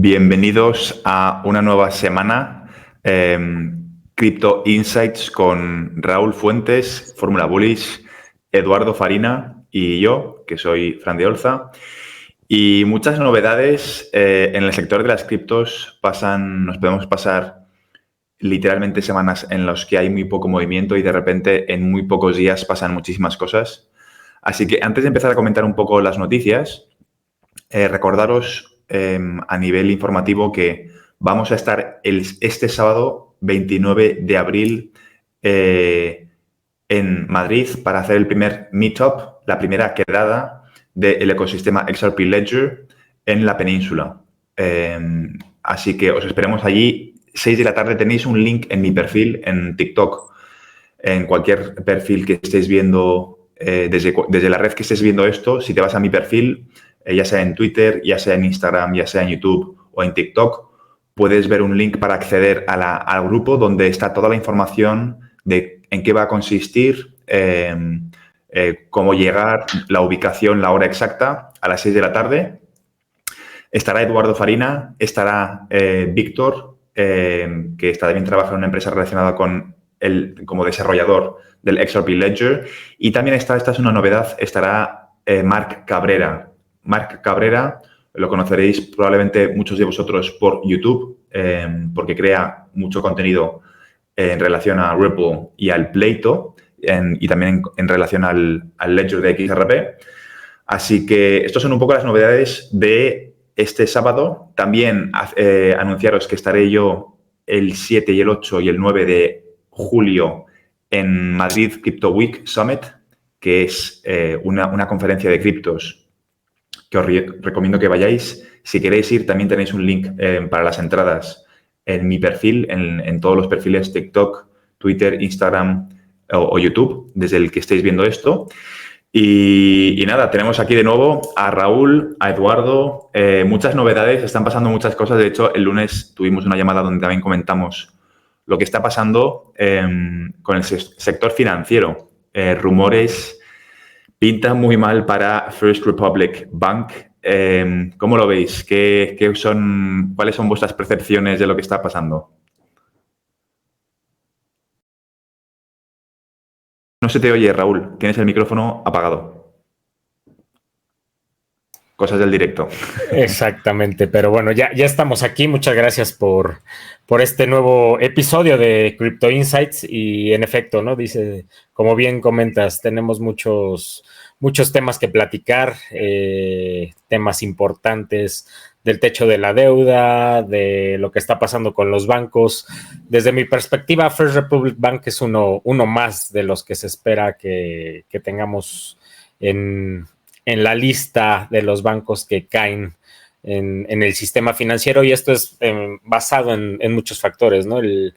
Bienvenidos a una nueva semana, Crypto Insights con Raúl Fuentes, Fórmula Bullish, Eduardo Farina y yo, que soy Fran de Olza. Y muchas novedades en el sector de las criptos nos podemos pasar literalmente semanas en las que hay muy poco movimiento y de repente en muy pocos días pasan muchísimas cosas. Así que antes de empezar a comentar un poco las noticias, recordaros a nivel informativo que vamos a estar este sábado 29 de abril en Madrid para hacer el primer meetup, la primera quedada del ecosistema XRP Ledger en la península. Así que os esperemos allí. 6 de la tarde tenéis un link en mi perfil en TikTok. En cualquier perfil que estéis viendo, desde la red que estés viendo esto, si te vas a mi perfil, ya sea en Twitter, ya sea en Instagram, ya sea en YouTube o en TikTok, puedes ver un link para acceder al grupo donde está toda la información de en qué va a consistir, cómo llegar, la ubicación, la hora exacta, a las 6 de la tarde. Estará Eduardo Farina, estará Víctor, que está también trabajando en una empresa relacionada con como desarrollador del XRP Ledger. Y también esta es una novedad, estará Marc Cabrera. Marc Cabrera lo conoceréis probablemente muchos de vosotros por YouTube, porque crea mucho contenido en relación a Ripple y al pleito, y también en relación al Ledger de XRP. Así que estas son un poco las novedades de este sábado. También anunciaros que estaré yo el 7 y el 8 y el 9 de julio en Madrid Crypto Week Summit, que es una conferencia de criptos que os recomiendo que vayáis. Si queréis ir, también tenéis un link para las entradas en mi perfil, en todos los perfiles TikTok, Twitter, Instagram o YouTube, desde el que estéis viendo esto. Y nada, tenemos aquí de nuevo a Raúl, a Eduardo, muchas novedades, están pasando muchas cosas. De hecho, el lunes tuvimos una llamada donde también comentamos lo que está pasando con el sector financiero. Rumores pintan muy mal para First Republic Bank. ¿Cómo lo veis? ¿Cuáles son vuestras percepciones de lo que está pasando? No se te oye, Raúl. Tienes el micrófono apagado. Cosas del directo. Exactamente, pero bueno, ya estamos aquí. Muchas gracias por este nuevo episodio de Crypto Insights. Y en efecto, ¿no? Dice, como bien comentas, tenemos muchos temas que platicar, temas importantes del techo de la deuda, de lo que está pasando con los bancos. Desde mi perspectiva, First Republic Bank es uno más de los que se espera que tengamos en la lista de los bancos que caen en el sistema financiero, y esto es basado en muchos factores, ¿no? El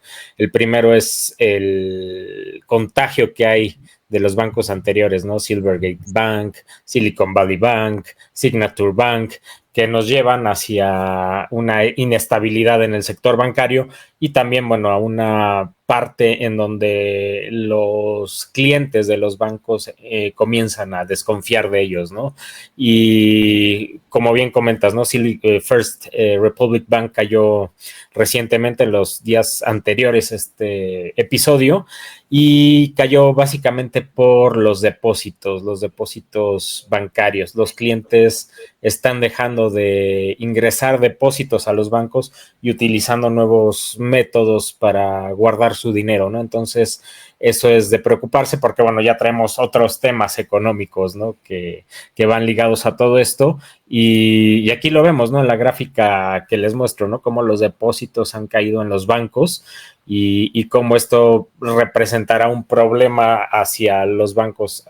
primero es el contagio que hay de los bancos anteriores, ¿no? Silvergate Bank, Silicon Valley Bank, Signature Bank, que nos llevan hacia una inestabilidad en el sector bancario y también, bueno, a una parte en donde los clientes de los bancos comienzan a desconfiar de ellos, ¿no? Y como bien comentas, ¿no? First Republic Bank cayó recientemente en los días anteriores a este episodio, y cayó básicamente por los depósitos bancarios. Los clientes están dejando de ingresar depósitos a los bancos y utilizando nuevos métodos para guardar su dinero, ¿no? Entonces, eso es de preocuparse porque, bueno, ya traemos otros temas económicos, ¿no? Que van ligados a todo esto. Y aquí lo vemos, ¿no? En la gráfica que les muestro, ¿no? Cómo los depósitos han caído en los bancos y cómo esto representará un problema hacia los bancos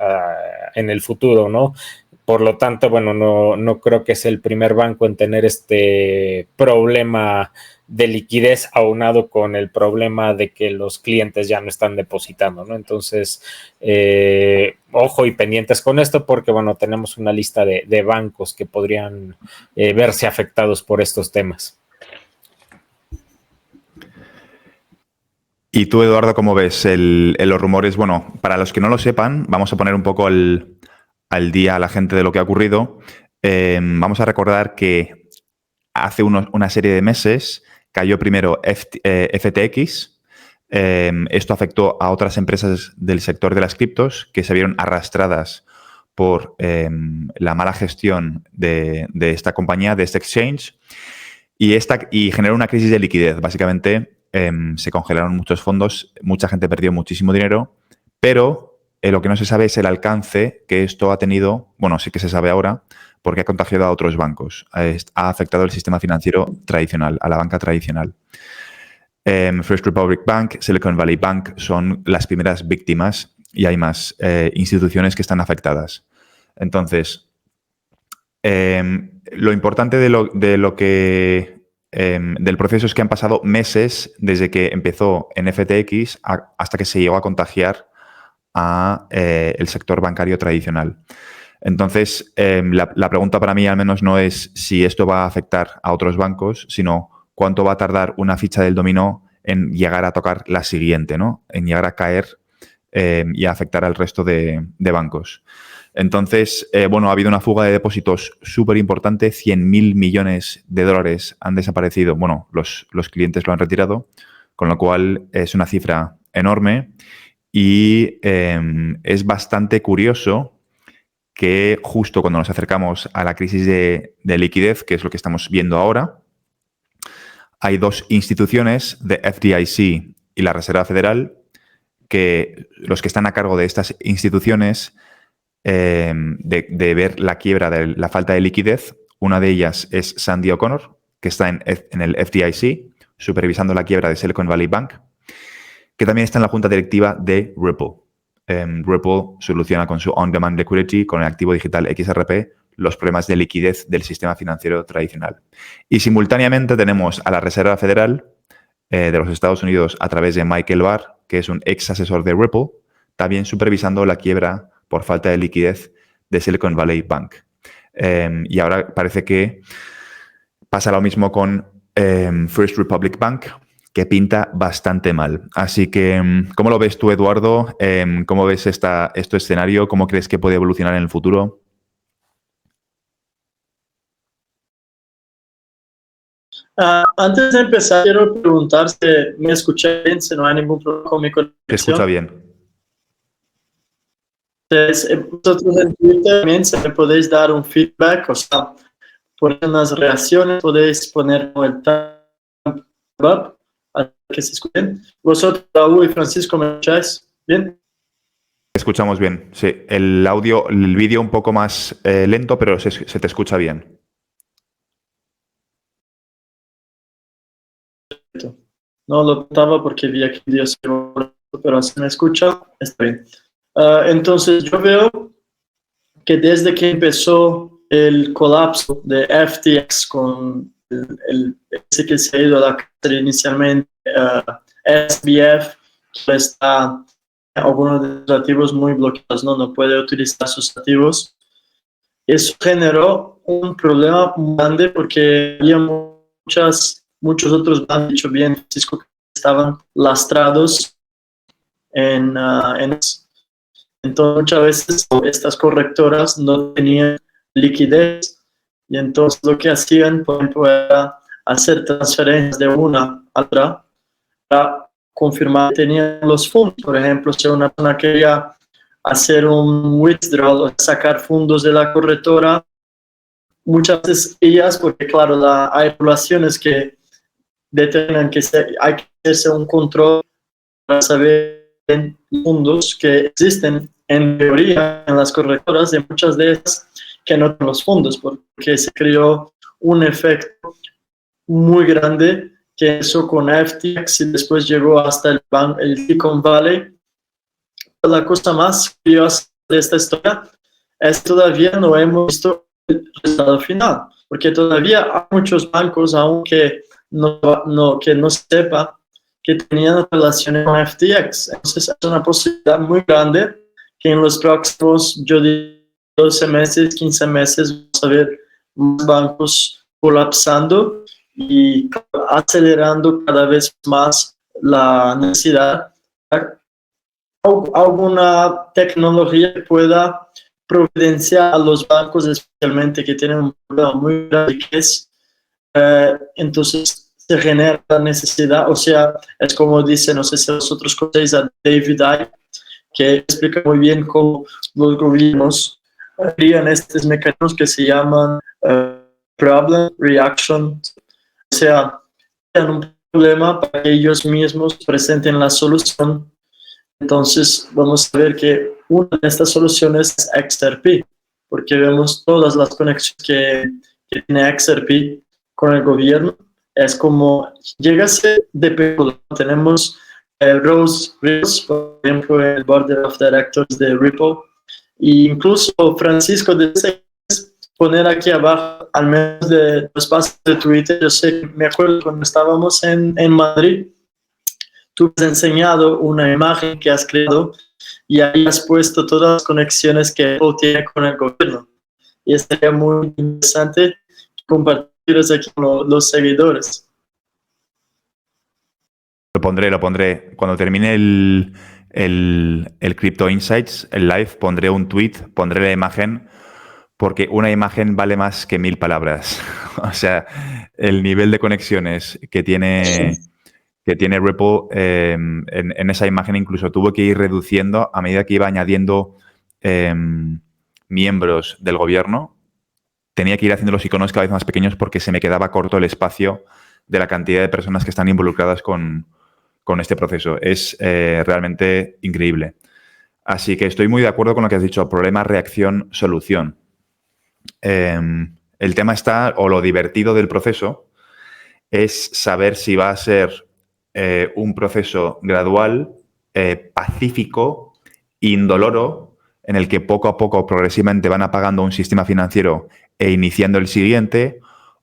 en el futuro, ¿no? Por lo tanto, bueno, no creo que sea el primer banco en tener este problema de liquidez aunado con el problema de que los clientes ya no están depositando, ¿no? Entonces, ojo y pendientes con esto porque, bueno, tenemos una lista de bancos que podrían verse afectados por estos temas. ¿Y tú, Eduardo, cómo ves los rumores? Bueno, para los que no lo sepan, vamos a poner un poco al día a la gente de lo que ha ocurrido. Vamos a recordar que hace una serie de meses cayó primero FTX. Esto afectó a otras empresas del sector de las criptos que se vieron arrastradas por la mala gestión de esta compañía, de este exchange, y generó una crisis de liquidez. Básicamente se congelaron muchos fondos, mucha gente perdió muchísimo dinero, pero lo que no se sabe es el alcance que esto ha tenido, bueno, sí que se sabe ahora, porque ha contagiado a otros bancos. Ha afectado el sistema financiero tradicional, a la banca tradicional. First Republic Bank, Silicon Valley Bank son las primeras víctimas y hay más instituciones que están afectadas. Entonces, lo importante del proceso es que han pasado meses desde que empezó en FTX hasta que se llegó a contagiar a el sector bancario tradicional. Entonces, la pregunta para mí al menos no es si esto va a afectar a otros bancos, sino cuánto va a tardar una ficha del dominó en llegar a tocar la siguiente, ¿no? En llegar a caer y a afectar al resto de bancos. Entonces, bueno, ha habido una fuga de depósitos súper importante, 100.000 millones de dólares han desaparecido. Bueno, los clientes lo han retirado, con lo cual es una cifra enorme y es bastante curioso que justo cuando nos acercamos a la crisis de liquidez, que es lo que estamos viendo ahora, hay dos instituciones, de FDIC y la Reserva Federal, que los que están a cargo de estas instituciones de ver la quiebra de la falta de liquidez. Una de ellas es Sandy O'Connor, que está en el FDIC, supervisando la quiebra de Silicon Valley Bank, que también está en la junta directiva de Ripple. Ripple soluciona con su On-Demand Liquidity, con el activo digital XRP, los problemas de liquidez del sistema financiero tradicional. Y simultáneamente tenemos a la Reserva Federal de los Estados Unidos a través de Michael Barr, que es un ex asesor de Ripple, también supervisando la quiebra por falta de liquidez de Silicon Valley Bank. Y ahora parece que pasa lo mismo con First Republic Bank, que pinta bastante mal. Así que, ¿cómo lo ves tú, Eduardo? ¿Cómo ves este escenario? ¿Cómo crees que puede evolucionar en el futuro? Antes de empezar, quiero preguntar si me escucha bien, si no hay ningún problema con mi conexión. Te escucha bien. Vosotros en Twitter también se me podéis dar un feedback, o sea, poner unas reacciones, podéis poner el thumb up, para que se escuchen. Vosotros, Raúl y Francisco, ¿me escucháis bien? Te escuchamos bien, sí. El audio, el vídeo un poco más lento, pero se te escucha bien. No lo notaba porque vi aquí Dios, pero si me escucha, está bien. Entonces, yo veo que desde que empezó el colapso de FTX con ese que se ha ido a la cárcel inicialmente, SBF, que está algunos de los activos muy bloqueados, no puede utilizar sus activos. Eso generó un problema muy grande porque había muchos otros bancos, dicho bien, Francisco, que estaban lastrados entonces muchas veces estas correctoras no tenían liquidez y entonces lo que hacían, por ejemplo, era hacer transferencias de una a otra para confirmar que tenían los fondos. Por ejemplo, si una persona quería hacer un withdrawal o sacar fondos de la correctora, muchas veces ellas, porque claro, hay regulaciones que determinan que hay que hacerse un control para saber fondos que existen en teoría en las correctoras, de muchas de ellas que no tienen los fondos, porque se creó un efecto muy grande que empezó con FTX y después llegó hasta el Silicon Valley. La cosa más curiosa de esta historia es que todavía no hemos visto el resultado final, porque todavía hay muchos bancos, aunque que no sepa que tenían relaciones con FTX. Entonces es una posibilidad muy grande que en los próximos, yo diría, 12 meses, 15 meses, vamos a ver más bancos colapsando y acelerando cada vez más la necesidad de alguna tecnología que pueda providenciar a los bancos, especialmente que tienen un problema muy grande, que es entonces se genera la necesidad, o sea, es como dice, no sé si vosotros conocéis a David Icke, que explica muy bien cómo los gobiernos crean estos mecanismos que se llaman problem, reaction, o sea, crean un problema para que ellos mismos presenten la solución. Entonces vamos a ver que una de estas soluciones es XRP, porque vemos todas las conexiones que tiene XRP con el gobierno. Es como, llega a ser de película. Tenemos Rose Rills, por ejemplo, el Board of Directors de Ripple, e incluso Francisco de poner aquí abajo, al menos de los pasos de Twitter. Yo sé, me acuerdo cuando estábamos en Madrid, tú has enseñado una imagen que has creado y ahí has puesto todas las conexiones que Apple tiene con el gobierno. Y estaría muy interesante compartirlos aquí con los seguidores. Lo pondré. Cuando termine el Crypto Insights, el live, pondré un tweet, pondré la imagen, porque una imagen vale más que 1000 palabras. O sea, el nivel de conexiones que tiene Ripple en esa imagen incluso tuvo que ir reduciendo a medida que iba añadiendo miembros del gobierno. Tenía que ir haciendo los iconos cada vez más pequeños porque se me quedaba corto el espacio de la cantidad de personas que están involucradas con este proceso. Es realmente increíble. Así que estoy muy de acuerdo con lo que has dicho, problema, reacción, solución. El tema está, o lo divertido del proceso, es saber si va a ser un proceso gradual, pacífico, indoloro, en el que poco a poco, progresivamente van apagando un sistema financiero e iniciando el siguiente,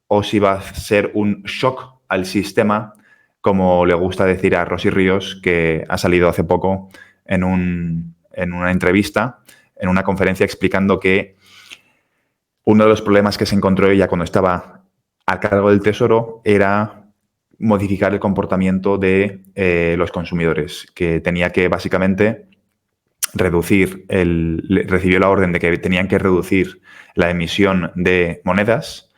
o si va a ser un shock al sistema, como le gusta decir a Rosy Ríos, que ha salido hace poco en una entrevista, en una conferencia, explicando que uno de los problemas que se encontró ella cuando estaba a cargo del Tesoro era modificar el comportamiento de los consumidores, que tenía que básicamente recibió la orden de que tenían que reducir la emisión de monedas,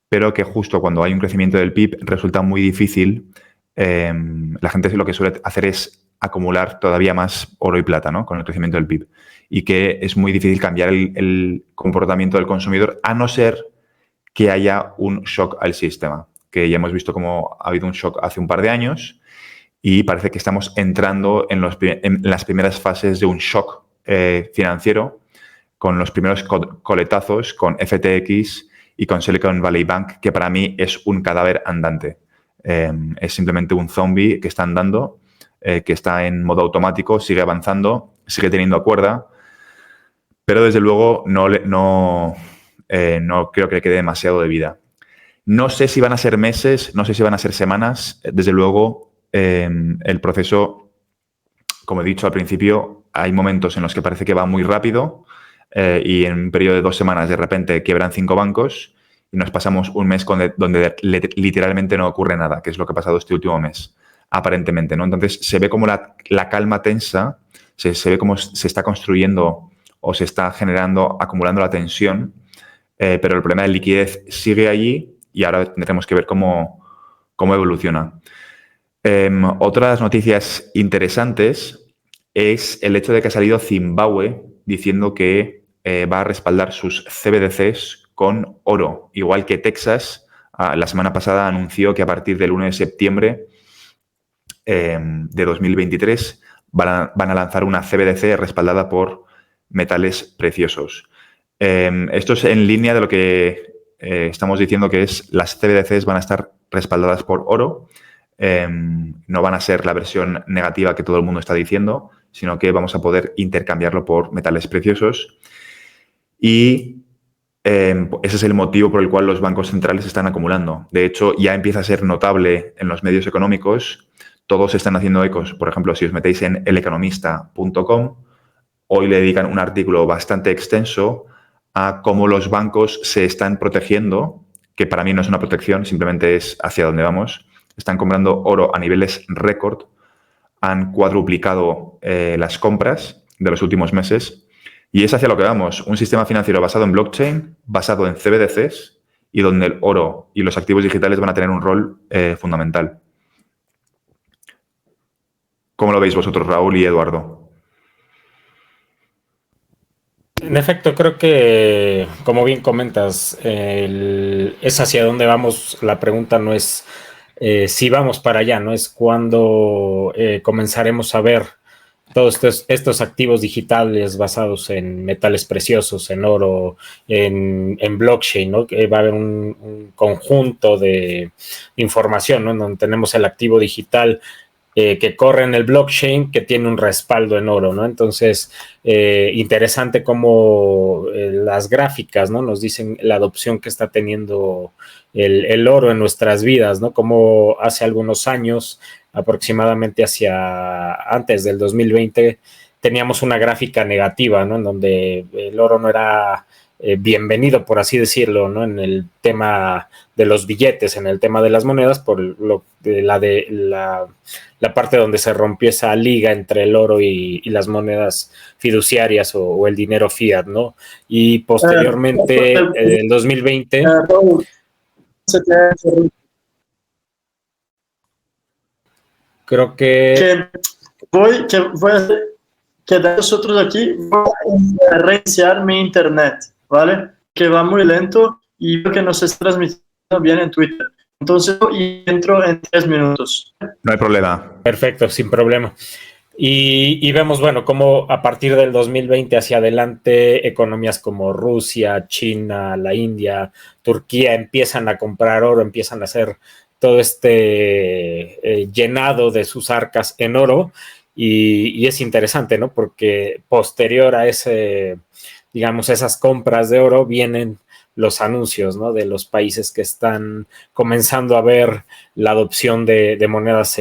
pero que justo cuando hay un crecimiento del PIB resulta muy difícil. La gente lo que suele hacer es acumular todavía más oro y plata, ¿no?, con el crecimiento del PIB. Y que es muy difícil cambiar el comportamiento del consumidor, a no ser que haya un shock al sistema. Que ya hemos visto cómo ha habido un shock hace un par de años y parece que estamos entrando en las primeras fases de un shock financiero, con los primeros coletazos con FTX y con Silicon Valley Bank, que para mí es un cadáver andante. Es simplemente un zombie que está andando, que está en modo automático, sigue avanzando, sigue teniendo cuerda, pero desde luego no creo que le quede demasiado de vida. No sé si van a ser meses, no sé si van a ser semanas. Desde luego, el proceso, como he dicho al principio, hay momentos en los que parece que va muy rápido y en un periodo de 2 semanas de repente quiebran 5 bancos y nos pasamos un mes donde literalmente no ocurre nada, que es lo que ha pasado este último mes, aparentemente, ¿no? Entonces, se ve como la calma tensa, se ve como se está construyendo o se está generando, acumulando la tensión, pero el problema de liquidez sigue allí y ahora tendremos que ver cómo evoluciona. Otras noticias interesantes es el hecho de que ha salido Zimbabue diciendo que va a respaldar sus CBDCs con oro, igual que Texas la semana pasada anunció que a partir del 1 de septiembre de 2023 van a lanzar una CBDC respaldada por metales preciosos. Esto es en línea de lo que estamos diciendo, que es las CBDCs van a estar respaldadas por oro. No van a ser la versión negativa que todo el mundo está diciendo, sino que vamos a poder intercambiarlo por metales preciosos. Y ese es el motivo por el cual los bancos centrales están acumulando. De hecho, ya empieza a ser notable en los medios económicos. Todos están haciendo ecos. Por ejemplo, si os metéis en eleconomista.com, hoy le dedican un artículo bastante extenso a cómo los bancos se están protegiendo, que para mí no es una protección, simplemente es hacia dónde vamos. Están comprando oro a niveles récord, han cuadruplicado las compras de los últimos meses y es hacia lo que vamos. Un sistema financiero basado en blockchain, basado en CBDCs y donde el oro y los activos digitales van a tener un rol fundamental. ¿Cómo lo veis vosotros, Raúl y Eduardo? En efecto, creo que, como bien comentas, es hacia dónde vamos. La pregunta no es si vamos para allá, no es cuándo comenzaremos a ver todos estos activos digitales basados en metales preciosos, en oro, en blockchain, ¿no? Que va a haber un conjunto de información, ¿no? En donde tenemos el activo digital que corre en el blockchain, que tiene un respaldo en oro, ¿no? Entonces, interesante cómo las gráficas, ¿no? Nos dicen la adopción que está teniendo el oro en nuestras vidas, ¿no? Como hace algunos años, aproximadamente hacia antes del 2020, teníamos una gráfica negativa, ¿no? En donde el oro no era bienvenido, por así decirlo, ¿no? En el tema de los billetes, en el tema de las monedas, por la parte donde se rompió esa liga entre el oro y las monedas fiduciarias o el dinero fiat, ¿no? Y posteriormente, en 2020... creo que voy a de nosotros aquí, voy a reiniciar mi internet, ¿vale? Que va muy lento y veo que no se está transmitiendo bien en Twitter. Entonces, entro en 3 minutos. No hay problema. Perfecto, sin problema. Y vemos, bueno, cómo a partir del 2020 hacia adelante, economías como Rusia, China, la India, Turquía empiezan a comprar oro, empiezan a hacer todo este llenado de sus arcas en oro. Y es interesante, ¿no? Porque posterior a digamos, esas compras de oro vienen los anuncios, ¿no? De los países que están comenzando a ver la adopción de monedas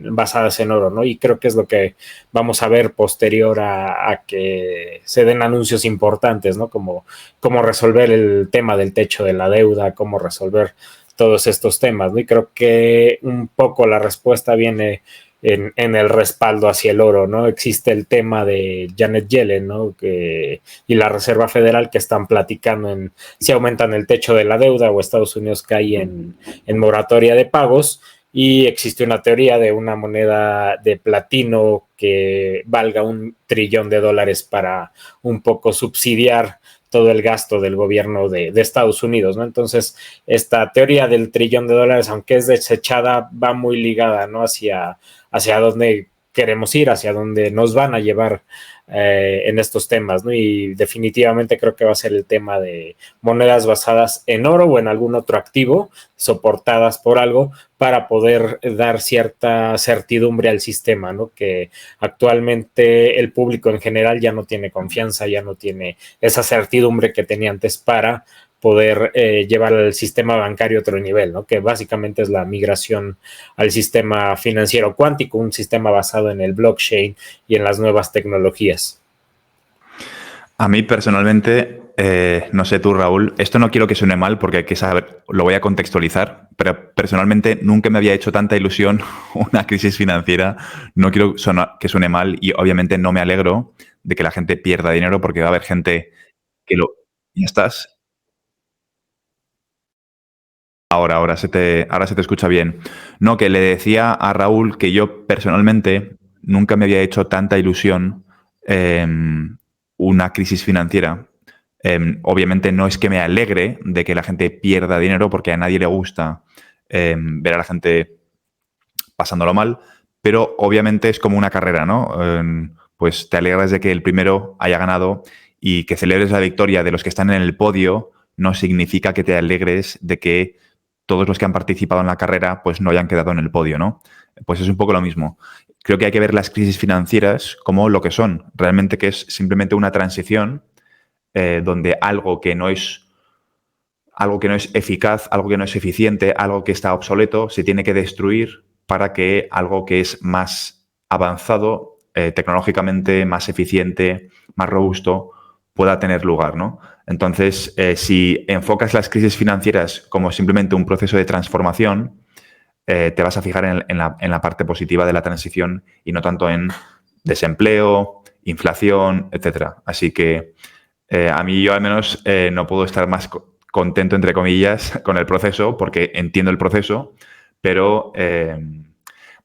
basadas en oro, ¿no? Y creo que es lo que vamos a ver posterior a que se den anuncios importantes, ¿no? Como cómo resolver el tema del techo de la deuda, cómo resolver todos estos temas, ¿no? Y creo que un poco la respuesta viene en el respaldo hacia el oro, ¿no? Existe el tema de Janet Yellen, ¿no? Y la Reserva Federal que están platicando en si aumentan el techo de la deuda o Estados Unidos cae en moratoria de pagos, y existe una teoría de una moneda de platino que valga $1 trillón para un poco subsidiar todo el gasto del gobierno de Estados Unidos, ¿no? Entonces, esta teoría del $1 trillón, aunque es desechada, va muy ligada, ¿no? Hacia dónde queremos ir, hacia dónde nos van a llevar en estos temas, ¿no? Y definitivamente creo que va a ser el tema de monedas basadas en oro o en algún otro activo, soportadas por algo, para poder dar cierta certidumbre al sistema, ¿no? Que actualmente el público en general ya no tiene confianza, ya no tiene esa certidumbre que tenía antes para poder llevar al sistema bancario a otro nivel, ¿no? Que básicamente es la migración al sistema financiero cuántico, un sistema basado en el blockchain y en las nuevas tecnologías. A mí personalmente, no sé tú, Raúl, esto no quiero que suene mal porque hay que saber, lo voy a contextualizar, pero personalmente nunca me había hecho tanta ilusión una crisis financiera. No quiero que suene mal y obviamente no me alegro de que la gente pierda dinero porque va a haber gente que lo... ¿Ya estás? Ahora se te escucha bien. No, que le decía a Raúl que yo personalmente nunca me había hecho tanta ilusión una crisis financiera. Obviamente no es que me alegre de que la gente pierda dinero porque a nadie le gusta ver a la gente pasándolo mal, pero obviamente es como una carrera, ¿no? Pues te alegras de que el primero haya ganado y que celebres la victoria de los que están en el podio no significa que te alegres de que todos los que han participado en la carrera pues no hayan quedado en el podio, ¿no? Pues es un poco lo mismo. Creo que hay que ver las crisis financieras como lo que son, realmente que es simplemente una transición donde algo que no es eficaz, algo que no es eficiente, algo que está obsoleto, se tiene que destruir para que algo que es más avanzado, tecnológicamente más eficiente, más robusto, pueda tener lugar, ¿no? Entonces, si enfocas las crisis financieras como simplemente un proceso de transformación, te vas a fijar en la parte positiva de la transición y no tanto en desempleo, inflación, etcétera. Así que a mí yo al menos no puedo estar más contento, entre comillas, con el proceso, porque entiendo el proceso, pero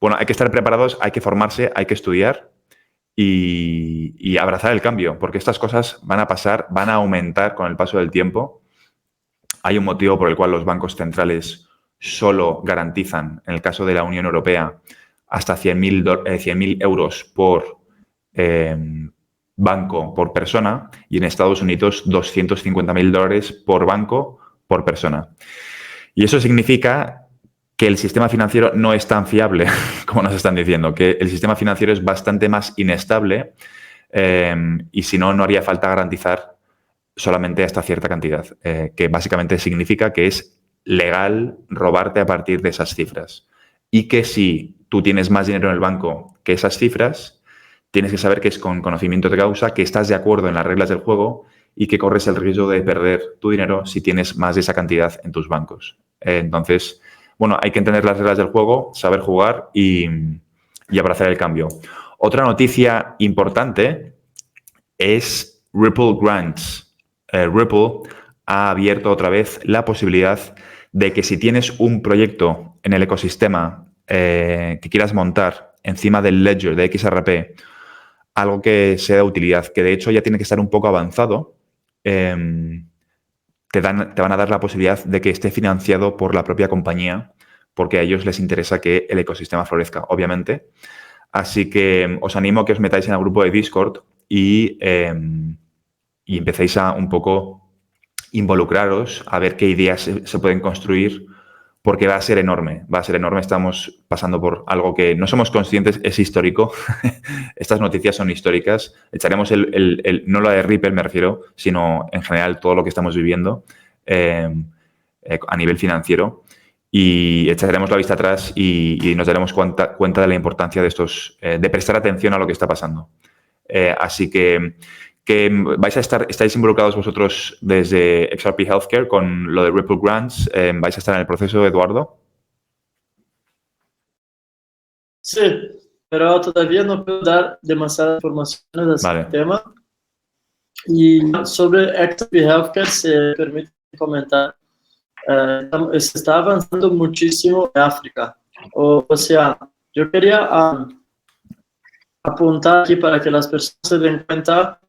bueno, hay que estar preparados, hay que formarse, hay que estudiar y abrazar el cambio, porque estas cosas van a pasar, van a aumentar con el paso del tiempo. Hay un motivo por el cual los bancos centrales solo garantizan, en el caso de la Unión Europea, hasta 100.000 euros por banco por persona, y en Estados Unidos 250.000 dólares por banco por persona. Y eso significa que el sistema financiero no es tan fiable como nos están diciendo, que el sistema financiero es bastante más inestable y si no, no haría falta garantizar solamente hasta cierta cantidad, que básicamente significa que es legal robarte a partir de esas cifras. Y que si tú tienes más dinero en el banco que esas cifras, tienes que saber que es con conocimiento de causa, que estás de acuerdo en las reglas del juego y que corres el riesgo de perder tu dinero si tienes más de esa cantidad en tus bancos. Entonces, bueno, hay que entender las reglas del juego, saber jugar y abrazar el cambio. Otra noticia importante es Ripple Grants. Ripple ha abierto otra vez la posibilidad de que si tienes un proyecto en el ecosistema que quieras montar encima del ledger de XRP, algo que sea de utilidad, que de hecho ya tiene que estar un poco avanzado, te van a dar la posibilidad de que esté financiado por la propia compañía, porque a ellos les interesa que el ecosistema florezca, obviamente. Así que os animo a que os metáis en el grupo de Discord y empecéis a un poco involucraros, a ver qué ideas se pueden construir, porque va a ser enorme, va a ser enorme. Estamos pasando por algo que no somos conscientes, es histórico. Estas noticias son históricas. Echaremos no lo de Ripple me refiero, sino en general todo lo que estamos viviendo a nivel financiero. Y echaremos la vista atrás y nos daremos cuenta de la importancia de de prestar atención a lo que está pasando. Así que estáis involucrados vosotros desde XRP Healthcare con lo de Ripple Grants. ¿Vais a estar en el proceso, Eduardo? Sí, pero todavía no puedo dar demasiadas informaciones de ese tema. Y sobre XRP Healthcare, se permite comentar, se está avanzando muchísimo en África. O sea, yo quería apuntar aquí para que las personas se den cuenta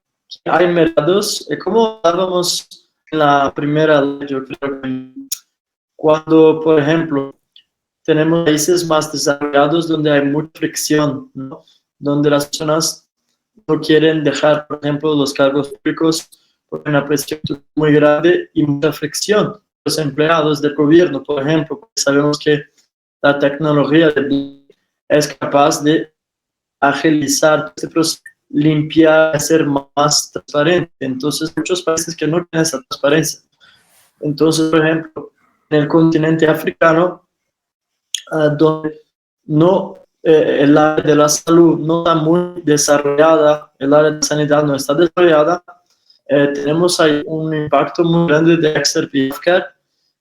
que hay mercados, como hablábamos en la primera ley, yo creo que cuando, por ejemplo, tenemos países más desarrollados donde hay mucha fricción, ¿no? Donde las personas no quieren dejar, por ejemplo, los cargos públicos por una presión muy grande y mucha fricción. Los empleados del gobierno, por ejemplo, porque sabemos que la tecnología es capaz de agilizar este proceso, limpiar, hacer más transparente. Entonces, muchos países que no tienen esa transparencia. Entonces, por ejemplo, en el continente africano, donde no, el área de la salud no está muy desarrollada, el área de sanidad no está desarrollada, tenemos ahí un impacto muy grande de XRP Healthcare.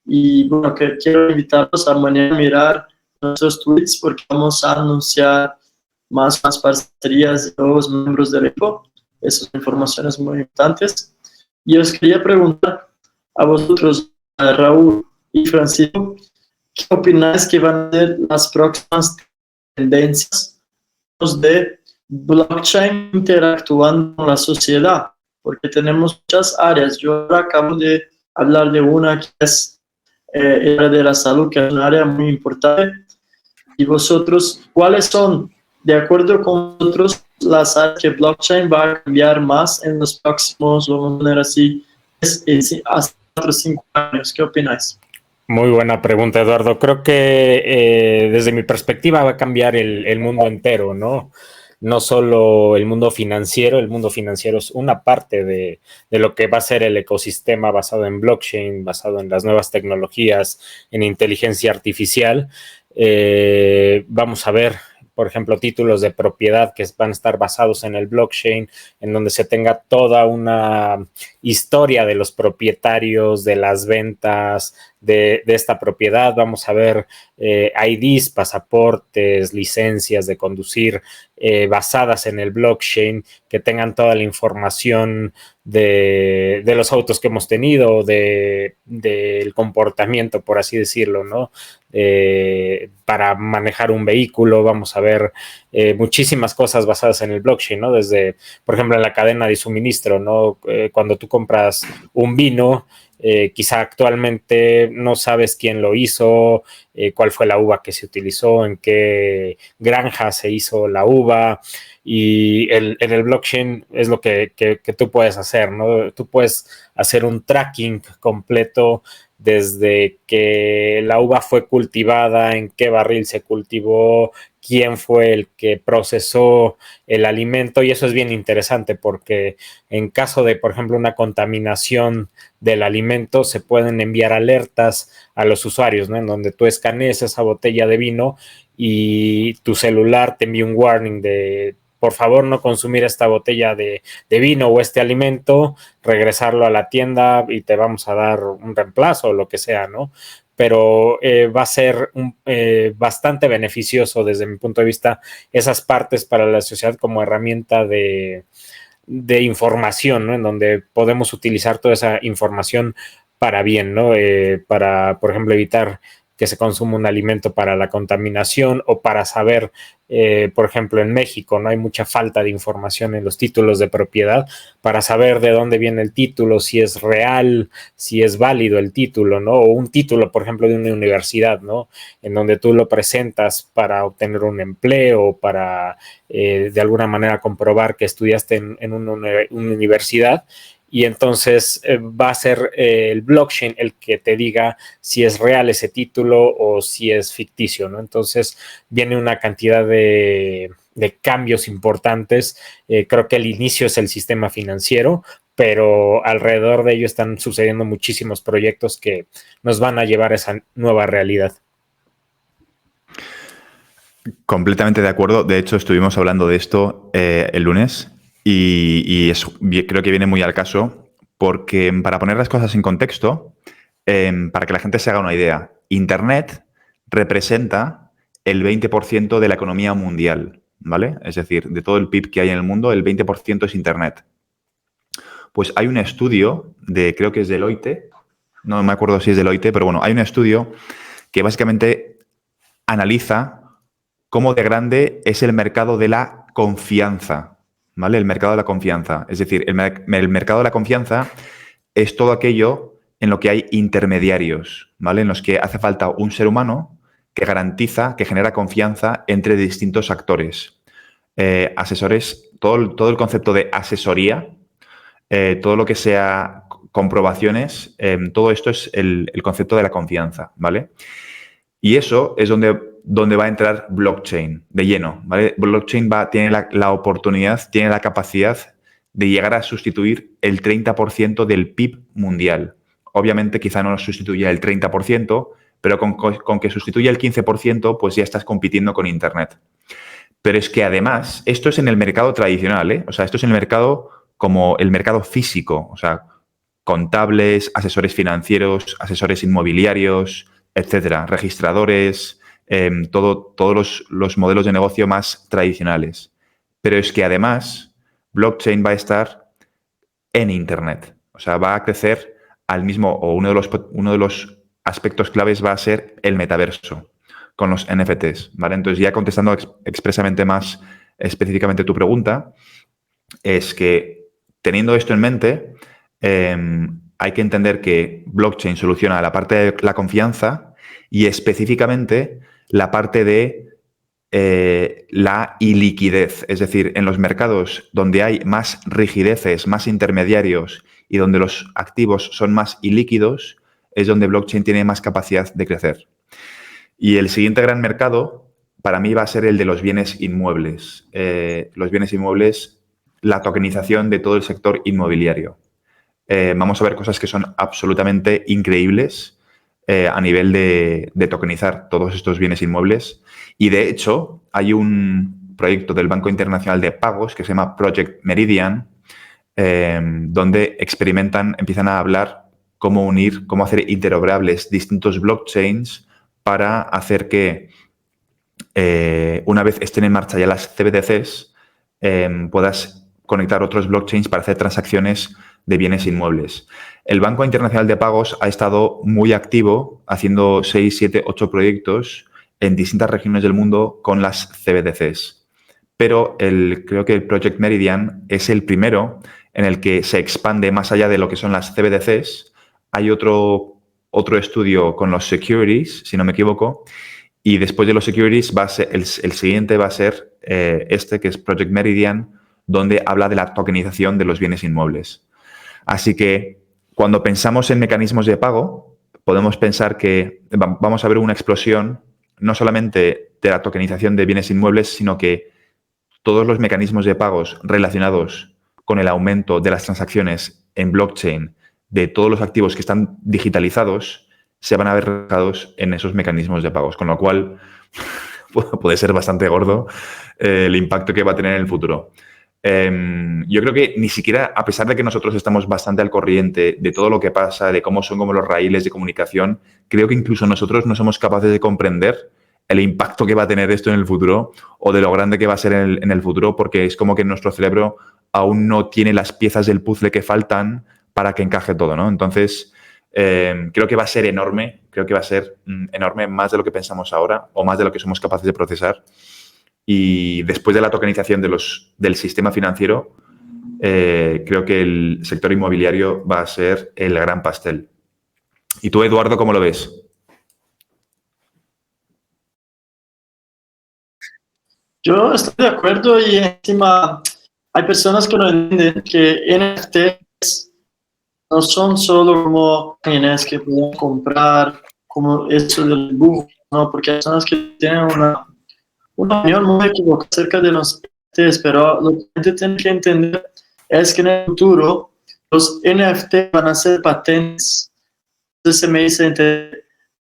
Y bueno, que quiero invitarlos a mañana a mirar nuestros tweets porque vamos a anunciar más parcerías de nuevos miembros del equipo. Esas son informaciones muy importantes. Y os quería preguntar a vosotros, a Raúl y Francisco, ¿qué opináis que van a ser las próximas tendencias de blockchain interactuando con la sociedad? Porque tenemos muchas áreas. Yo ahora acabo de hablar de una que es el área de la salud, que es un área muy importante. Y vosotros, ¿cuáles son, de acuerdo con vosotros, las áreas que blockchain va a cambiar más en los próximos, vamos a poner así, hasta 4 o 5 años? ¿Qué opináis? Muy buena pregunta, Eduardo. Creo que desde mi perspectiva va a cambiar el mundo entero, ¿no? No solo el mundo financiero es una parte de lo que va a ser el ecosistema basado en blockchain, basado en las nuevas tecnologías, en inteligencia artificial. Vamos a ver, por ejemplo, títulos de propiedad que van a estar basados en el blockchain, en donde se tenga toda una historia de los propietarios, de las ventas, de esta propiedad. Vamos a ver IDs, pasaportes, licencias de conducir basadas en el blockchain, que tengan toda la información de los autos que hemos tenido, del comportamiento, por así decirlo, ¿no? Para manejar un vehículo. Vamos a ver muchísimas cosas basadas en el blockchain, ¿no? Desde, por ejemplo, en la cadena de suministro, ¿no? Cuando tú compras un vino, quizá actualmente no sabes quién lo hizo, cuál fue la uva que se utilizó, en qué granja se hizo la uva, y en el blockchain es lo que tú puedes hacer, ¿no? Tú puedes hacer un tracking completo desde que la uva fue cultivada, en qué barril se cultivó, quién fue el que procesó el alimento, y eso es bien interesante porque en caso de, por ejemplo, una contaminación del alimento, se pueden enviar alertas a los usuarios, ¿no? En donde tú escanees esa botella de vino y tu celular te envía un warning de: por favor, no consumir esta botella de vino o este alimento, regresarlo a la tienda y te vamos a dar un reemplazo o lo que sea, ¿no? Pero va a ser bastante beneficioso desde mi punto de vista esas partes para la sociedad como herramienta de información, ¿no? En donde podemos utilizar toda esa información para bien, ¿no? Para, por ejemplo, evitar que se consuma un alimento para la contaminación, o para saber, por ejemplo, en México no hay mucha falta de información en los títulos de propiedad, para saber de dónde viene el título, si es real, si es válido el título, ¿no? O un título, por ejemplo, de una universidad, ¿no? En donde tú lo presentas para obtener un empleo, para de alguna manera comprobar que estudiaste en una universidad. Y entonces va a ser el blockchain el que te diga si es real ese título o si es ficticio, ¿no? Entonces viene una cantidad de cambios importantes. Creo que el inicio es el sistema financiero, pero alrededor de ello están sucediendo muchísimos proyectos que nos van a llevar a esa nueva realidad. Completamente de acuerdo. De hecho, estuvimos hablando de esto el lunes. Y creo que viene muy al caso, porque para poner las cosas en contexto, para que la gente se haga una idea, Internet representa el 20% de la economía mundial, ¿vale? Es decir, de todo el PIB que hay en el mundo, el 20% es Internet. Pues hay un estudio creo que es Deloitte, no me acuerdo si es Deloitte, pero bueno, hay un estudio que básicamente analiza cómo de grande es el mercado de la confianza, ¿vale? El mercado de la confianza. Es decir, el mercado de la confianza es todo aquello en lo que hay intermediarios, ¿vale? En los que hace falta un ser humano que garantiza, que genera confianza entre distintos actores. Asesores, todo el concepto de asesoría, todo lo que sea comprobaciones, todo esto es el concepto de la confianza, ¿vale? Y eso es donde va a entrar blockchain de lleno, ¿vale? Blockchain tiene la oportunidad, tiene la capacidad de llegar a sustituir el 30% del PIB mundial. Obviamente, quizá no sustituya el 30%, pero con que sustituya el 15%, pues ya estás compitiendo con Internet. Pero es que además, esto es en el mercado tradicional, ¿eh? O sea, esto es en el mercado como el mercado físico, o sea, contables, asesores financieros, asesores inmobiliarios, etcétera, registradores, todos los modelos de negocio más tradicionales. Pero es que además blockchain va a estar en Internet. O sea, va a crecer al mismo, o uno de los aspectos claves va a ser el metaverso con los NFTs, ¿vale? Entonces, ya contestando expresamente más específicamente tu pregunta, es que teniendo esto en mente, hay que entender que blockchain soluciona la parte de la confianza y específicamente la parte de la iliquidez. Es decir, en los mercados donde hay más rigideces, más intermediarios y donde los activos son más ilíquidos, es donde blockchain tiene más capacidad de crecer. Y el siguiente gran mercado para mí va a ser el de los bienes inmuebles. Los bienes inmuebles, la tokenización de todo el sector inmobiliario. Vamos a ver cosas que son absolutamente increíbles a nivel de tokenizar todos estos bienes inmuebles. Y de hecho, hay un proyecto del Banco Internacional de Pagos que se llama Project Meridian, donde empiezan a hablar cómo unir, cómo hacer interoperables distintos blockchains para hacer que una vez estén en marcha ya las CBDCs, puedas conectar otros blockchains para hacer transacciones de bienes inmuebles. El Banco Internacional de Pagos ha estado muy activo haciendo 6, 7, 8 proyectos en distintas regiones del mundo con las CBDCs. Pero creo que el Project Meridian es el primero en el que se expande más allá de lo que son las CBDCs. Hay otro estudio con los securities, si no me equivoco, y después de los securities el siguiente va a ser que es Project Meridian, donde habla de la tokenización de los bienes inmuebles. Así que cuando pensamos en mecanismos de pago, podemos pensar que vamos a ver una explosión no solamente de la tokenización de bienes inmuebles, sino que todos los mecanismos de pagos relacionados con el aumento de las transacciones en blockchain de todos los activos que están digitalizados se van a ver reflejados en esos mecanismos de pagos, con lo cual puede ser bastante gordo el impacto que va a tener en el futuro. Yo creo que ni siquiera, a pesar de que nosotros estamos bastante al corriente de todo lo que pasa, de cómo son como los raíles de comunicación, creo que incluso nosotros no somos capaces de comprender el impacto que va a tener esto en el futuro o de lo grande que va a ser en el futuro, porque es como que nuestro cerebro aún no tiene las piezas del puzzle que faltan para que encaje todo, ¿no? Entonces, creo que va a ser enorme, más de lo que pensamos ahora o más de lo que somos capaces de procesar. Y después de la tokenización del sistema financiero, creo que el sector inmobiliario va a ser el gran pastel. ¿Y tú, Eduardo, cómo lo ves? Yo estoy de acuerdo y encima hay personas que no entienden que NFTs no son solo como NFTs que pueden comprar, como eso del dibujo, ¿no? Porque hay personas que tienen una opinión muy equivocada acerca de los NFTs, pero lo que la gente tiene que entender es que en el futuro los NFT van a ser patentes. Entonces se me dice,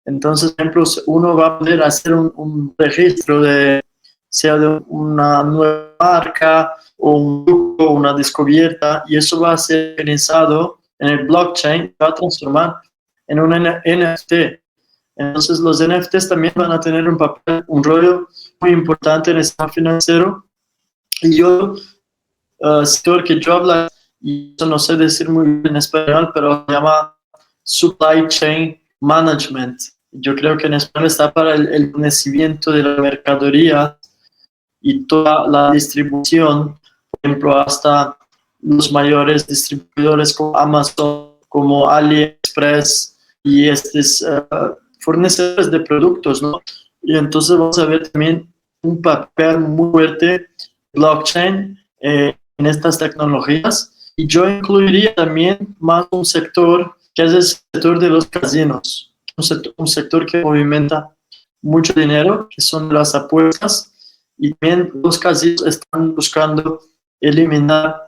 entonces, por ejemplo, uno va a poder hacer un registro sea de una nueva marca o un grupo, una descubierta, y eso va a ser organizado en el blockchain, va a transformar en un NFT. Entonces los NFTs también van a tener un rol muy importante en el sistema financiero. Y sector que yo hablo, y eso no sé decir muy bien en español, pero se llama Supply Chain Management. Yo creo que en español está para el conocimiento de la mercadería y toda la distribución, por ejemplo, hasta los mayores distribuidores como Amazon, como AliExpress y estos fornecedores de productos, ¿no? Y entonces vamos a ver también un papel muy fuerte blockchain en estas tecnologías. Y yo incluiría también más un sector que es el sector de los casinos, un sector que movimenta mucho dinero, que son las apuestas. Y también los casinos están buscando eliminar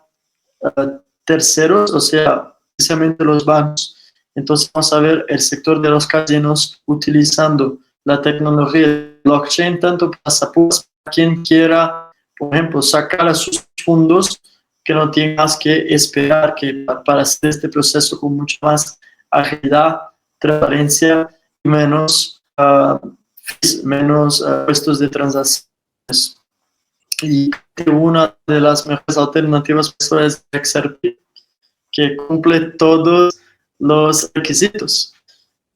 terceros, o sea, especialmente los bancos. Entonces vamos a ver el sector de los casinos utilizando la tecnología de blockchain tanto para las apuestas, para quien quiera, por ejemplo, sacar a sus fondos, que no tiene más que esperar, que para hacer este proceso con mucho más agilidad, transparencia y menos puestos de transacción. Y una de las mejores alternativas es XRP, que cumple todos los requisitos.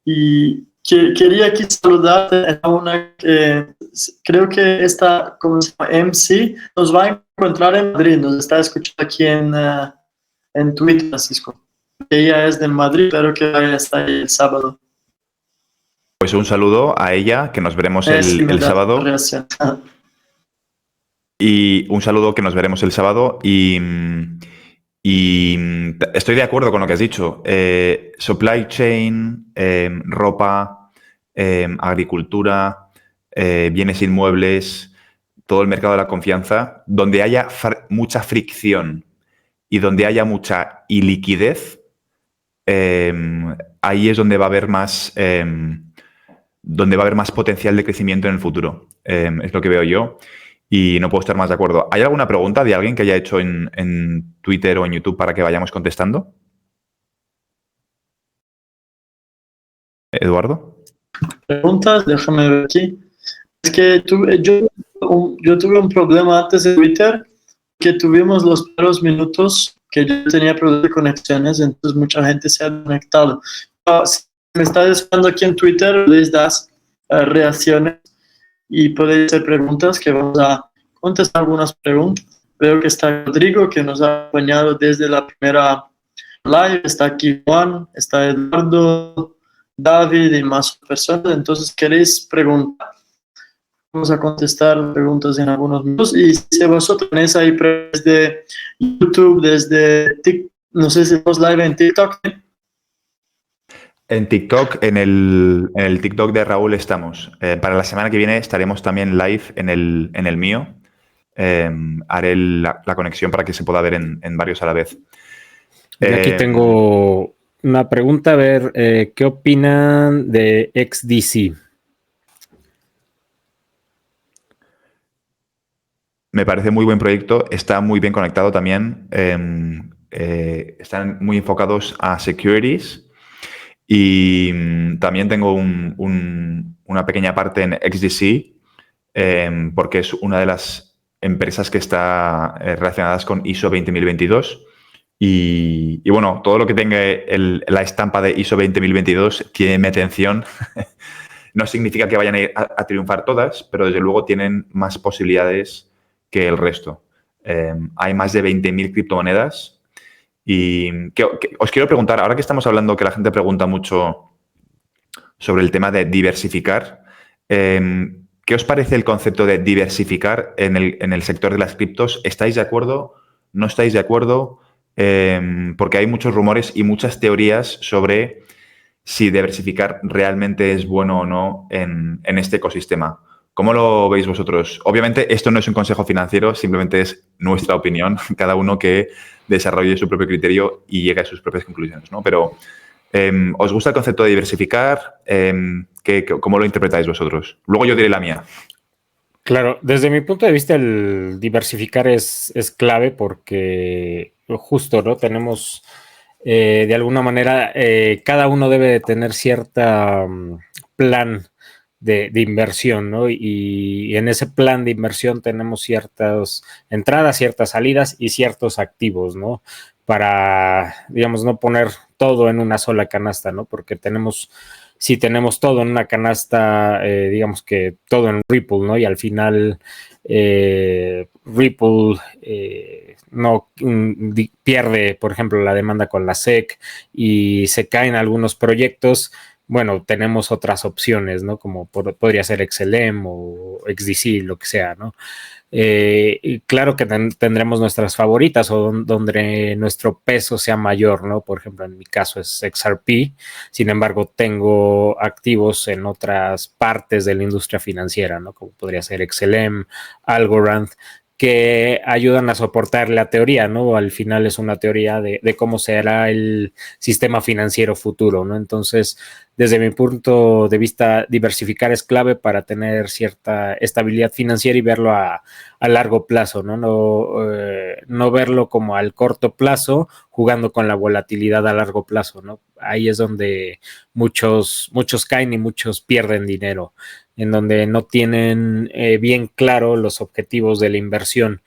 Y quería aquí saludarte a una que creo que esta, ¿cómo se llama? MC, nos va a encontrar en Madrid, nos está escuchando aquí en Twitter, Francisco. Ella es del Madrid, pero que vaya a estar ahí el sábado. Pues un saludo a ella, que nos veremos el sábado. Y un saludo, que nos veremos el sábado. Y estoy de acuerdo con lo que has dicho. Supply chain, ropa, agricultura, bienes inmuebles, todo el mercado de la confianza, donde haya mucha fricción y donde haya mucha iliquidez, ahí es donde va a haber más potencial de crecimiento en el futuro. Es lo que veo yo. Y no puedo estar más de acuerdo. ¿Hay alguna pregunta de alguien que haya hecho en Twitter o en YouTube para que vayamos contestando? Eduardo. Preguntas, déjame ver aquí. Es que yo tuve un problema antes de Twitter, que tuvimos los primeros minutos que yo tenía problemas de conexiones, entonces mucha gente se ha conectado. Si me estás esperando aquí en Twitter, les das reacciones y podéis hacer preguntas que vamos a contestar algunas preguntas. Veo que está Rodrigo, que nos ha acompañado desde la primera live, está aquí Juan, está Eduardo, David y más personas. Entonces, ¿queréis preguntar? Vamos a contestar preguntas en algunos minutos. Y si vosotros tenéis ahí desde YouTube, desde TikTok, no sé si estamos live en TikTok. En TikTok, en el TikTok de Raúl estamos. Para la semana que viene estaremos también live en el mío. Haré la conexión para que se pueda ver en varios a la vez. Y aquí tengo una pregunta, a ver, ¿qué opinan de XDC? Me parece muy buen proyecto, está muy bien conectado también. Están muy enfocados a securities y también tengo una pequeña parte en XDC porque es una de las empresas que está relacionadas con ISO 20022 y bueno, todo lo que tenga la estampa de ISO 20022 tiene mi atención. No significa que vayan a ir a triunfar todas, pero desde luego tienen más posibilidades que el resto. Hay más de 20.000 criptomonedas y os quiero preguntar, ahora que estamos hablando que la gente pregunta mucho sobre el tema de diversificar, ¿qué os parece el concepto de diversificar en el sector de las criptos? ¿Estáis de acuerdo? ¿No estáis de acuerdo? Porque hay muchos rumores y muchas teorías sobre si diversificar realmente es bueno o no en este ecosistema. ¿Cómo lo veis vosotros? Obviamente esto no es un consejo financiero, simplemente es nuestra opinión, cada uno que desarrolle su propio criterio y llegue a sus propias conclusiones, ¿no? Pero, ¿os gusta el concepto de diversificar? ¿Cómo lo interpretáis vosotros? Luego yo diré la mía. Claro, desde mi punto de vista el diversificar es clave porque justo, ¿no? Tenemos de alguna manera, cada uno debe de tener cierta plan de inversión, ¿no? Y en ese plan de inversión tenemos ciertas entradas, ciertas salidas y ciertos activos, ¿no? Para, digamos, no poner todo en una sola canasta, ¿no? Porque si tenemos todo en una canasta, digamos que todo en Ripple, ¿no? Y al final Ripple no pierde, por ejemplo, la demanda con la SEC y se caen algunos proyectos. Bueno, tenemos otras opciones, ¿no? Como podría ser XLM o XDC, lo que sea, ¿no? Y claro que tendremos nuestras favoritas o donde nuestro peso sea mayor, ¿no? Por ejemplo, en mi caso es XRP, sin embargo, tengo activos en otras partes de la industria financiera, ¿no? Como podría ser XLM, Algorand, que ayudan a soportar la teoría, ¿no? Al final es una teoría de cómo será el sistema financiero futuro, ¿no? Entonces, desde mi punto de vista, diversificar es clave para tener cierta estabilidad financiera y verlo a largo plazo, ¿no? No verlo como al corto plazo, jugando con la volatilidad a largo plazo, ¿no? Ahí es donde muchos caen y muchos pierden dinero, en donde no tienen bien claro los objetivos de la inversión.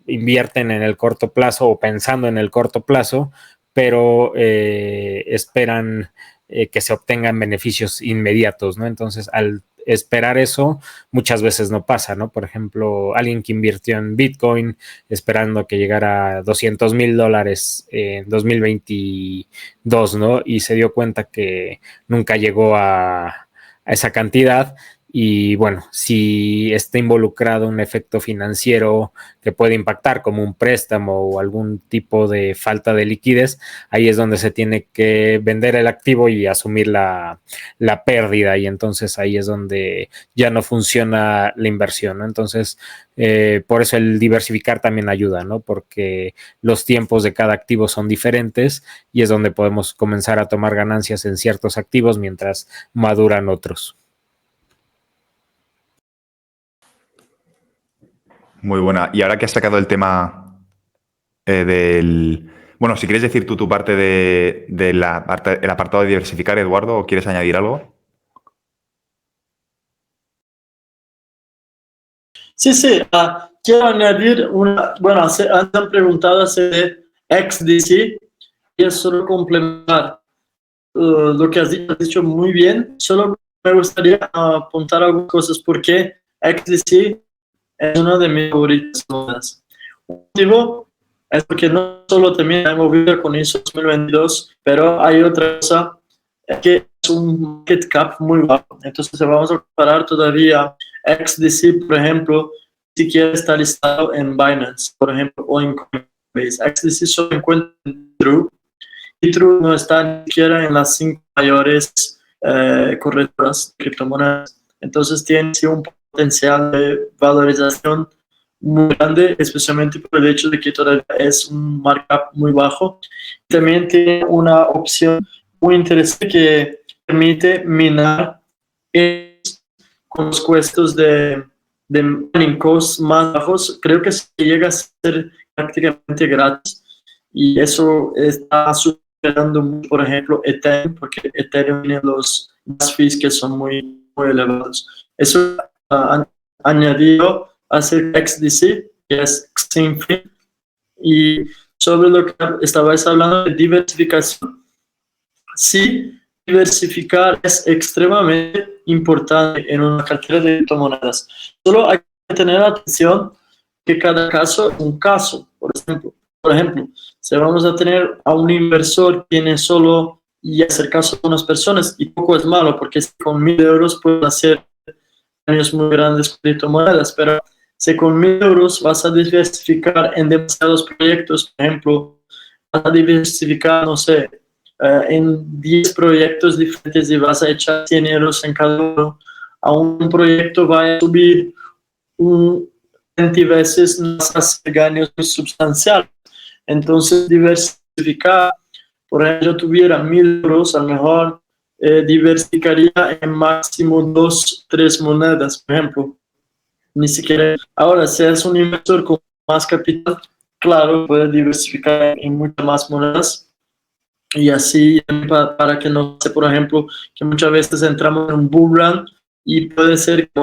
Invierten en el corto plazo o pensando en el corto plazo, pero esperan que se obtengan beneficios inmediatos, ¿no? Entonces, al esperar eso, muchas veces no pasa, ¿no? Por ejemplo, alguien que invirtió en Bitcoin esperando que llegara a $200,000 en 2022, ¿no? Y se dio cuenta que nunca llegó a esa cantidad. Y bueno, si está involucrado un efecto financiero que puede impactar como un préstamo o algún tipo de falta de liquidez, ahí es donde se tiene que vender el activo y asumir la pérdida, y entonces ahí es donde ya no funciona la inversión, ¿no? Entonces, por eso el diversificar también ayuda, ¿no? Porque los tiempos de cada activo son diferentes y es donde podemos comenzar a tomar ganancias en ciertos activos mientras maduran otros. Muy buena. Y ahora que has sacado el tema Bueno, si quieres decir tú tu parte el apartado de diversificar, Eduardo, ¿o quieres añadir algo? Sí, sí, quiero añadir bueno, han preguntado acerca de XDC y es solo complementar lo que has dicho muy bien. Solo me gustaría apuntar algunas cosas porque XDC es una de mis favoritas monedas. Un motivo es porque no solo también he movido con ISO 2022, pero hay otra cosa, es que es un market cap muy bajo. Entonces, si vamos a comparar todavía XDC, por ejemplo, si quiere estar listado en Binance, por ejemplo, o en Coinbase. XDC solo encuentra en True, y True no está ni siquiera en las 5 mayores corretoras de criptomonedas. Entonces, tiene sí, un potencial de valorización muy grande, especialmente por el hecho de que todavía es un markup muy bajo. También tiene una opción muy interesante que permite minar con los costos de mining costs más bajos. Creo que se llega a ser prácticamente gratis y eso está superando mucho, por ejemplo, Ethereum, porque Ethereum tiene los gas fees que son muy, muy elevados. Eso han añadido hacer XDC, que es XINFI, y sobre lo que estabais hablando de diversificación. Sí, diversificar es extremadamente importante en una cartera de criptomonedas. Solo hay que tener atención que cada caso es un caso. Por ejemplo, si vamos a tener a un inversor que tiene solo y hacer caso a unas personas, y poco es malo, porque con 1.000 euros pueden hacer daños muy grandes con criptomonedas, pero si con 1.000 euros vas a diversificar en demasiados proyectos, por ejemplo, vas a diversificar, no sé, en 10 proyectos diferentes y vas a echar 100 euros en cada uno, a un proyecto va a subir 20 veces más ganos sustanciales. Entonces, diversificar, por ejemplo, yo tuviera 1.000 euros, a lo mejor diversificaría en máximo 2, 3 monedas, por ejemplo. Ni siquiera. Ahora, si es un inversor con más capital, claro, puede diversificar en muchas más monedas. Y así, para que no sé, por ejemplo, que muchas veces entramos en un bull run y puede ser que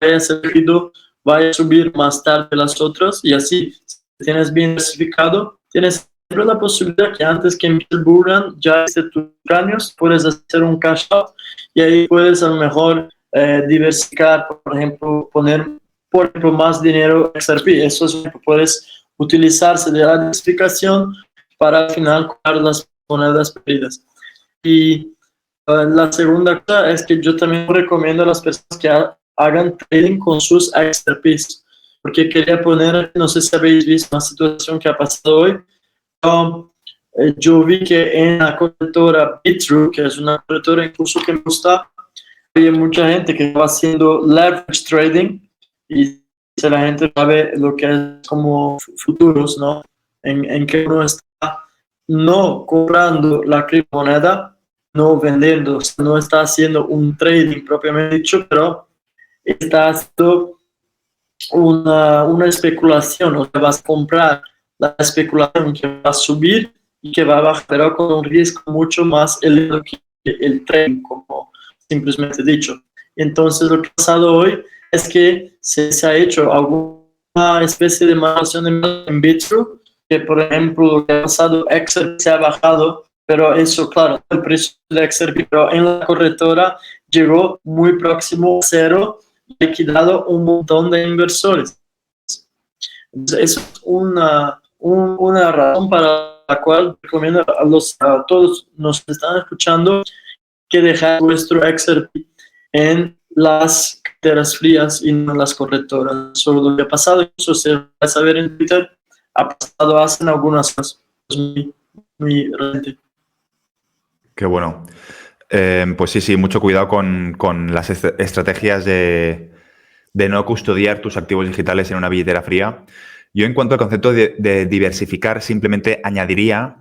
vaya seguido, vaya a subir más tarde las otras. Y así, si tienes bien diversificado, tienes siempre la posibilidad que antes que empiece el bull run, ya esté tus años, puedes hacer un cash out y ahí puedes a lo mejor diversificar, por ejemplo, poner, por ejemplo, más dinero en XRP. Eso es lo que puedes utilizarse de la diversificación para al final cobrar las monedas perdidas. Y la segunda cosa es que yo también recomiendo a las personas que hagan trading con sus XRPs, porque quería poner, no sé si habéis visto una situación que ha pasado hoy. Yo vi que en la corretora Bitrue, que es una corretora incluso que me gusta, había mucha gente que estaba haciendo leverage trading y si la gente sabe lo que es como futuros, ¿no? En que uno está no comprando la criptomoneda, no vendiendo, no está haciendo un trading propiamente dicho, pero está haciendo una especulación, o sea, vas a comprar la especulación que va a subir y que va a bajar, pero con un riesgo mucho más elevado que el trading, como simplemente dicho. Entonces, lo que ha pasado hoy es que se ha hecho alguna especie de manipulación en Bitrue, que por ejemplo, lo que ha pasado, XRP se ha bajado, pero eso, claro, el precio de XRP, pero en la corretora llegó muy próximo a cero, liquidado un montón de inversores. Entonces, eso es una razón para la cual recomiendo a todos los que están escuchando que dejar vuestro XRP en las carteras frías y no en las corretoras. Sobre lo que ha pasado, eso se va a saber en Twitter, ha pasado hace algunas cosas. Muy reciente. Qué bueno. Pues sí, mucho cuidado con las estrategias de no custodiar tus activos digitales en una billetera fría. Yo, en cuanto al concepto de diversificar, simplemente añadiría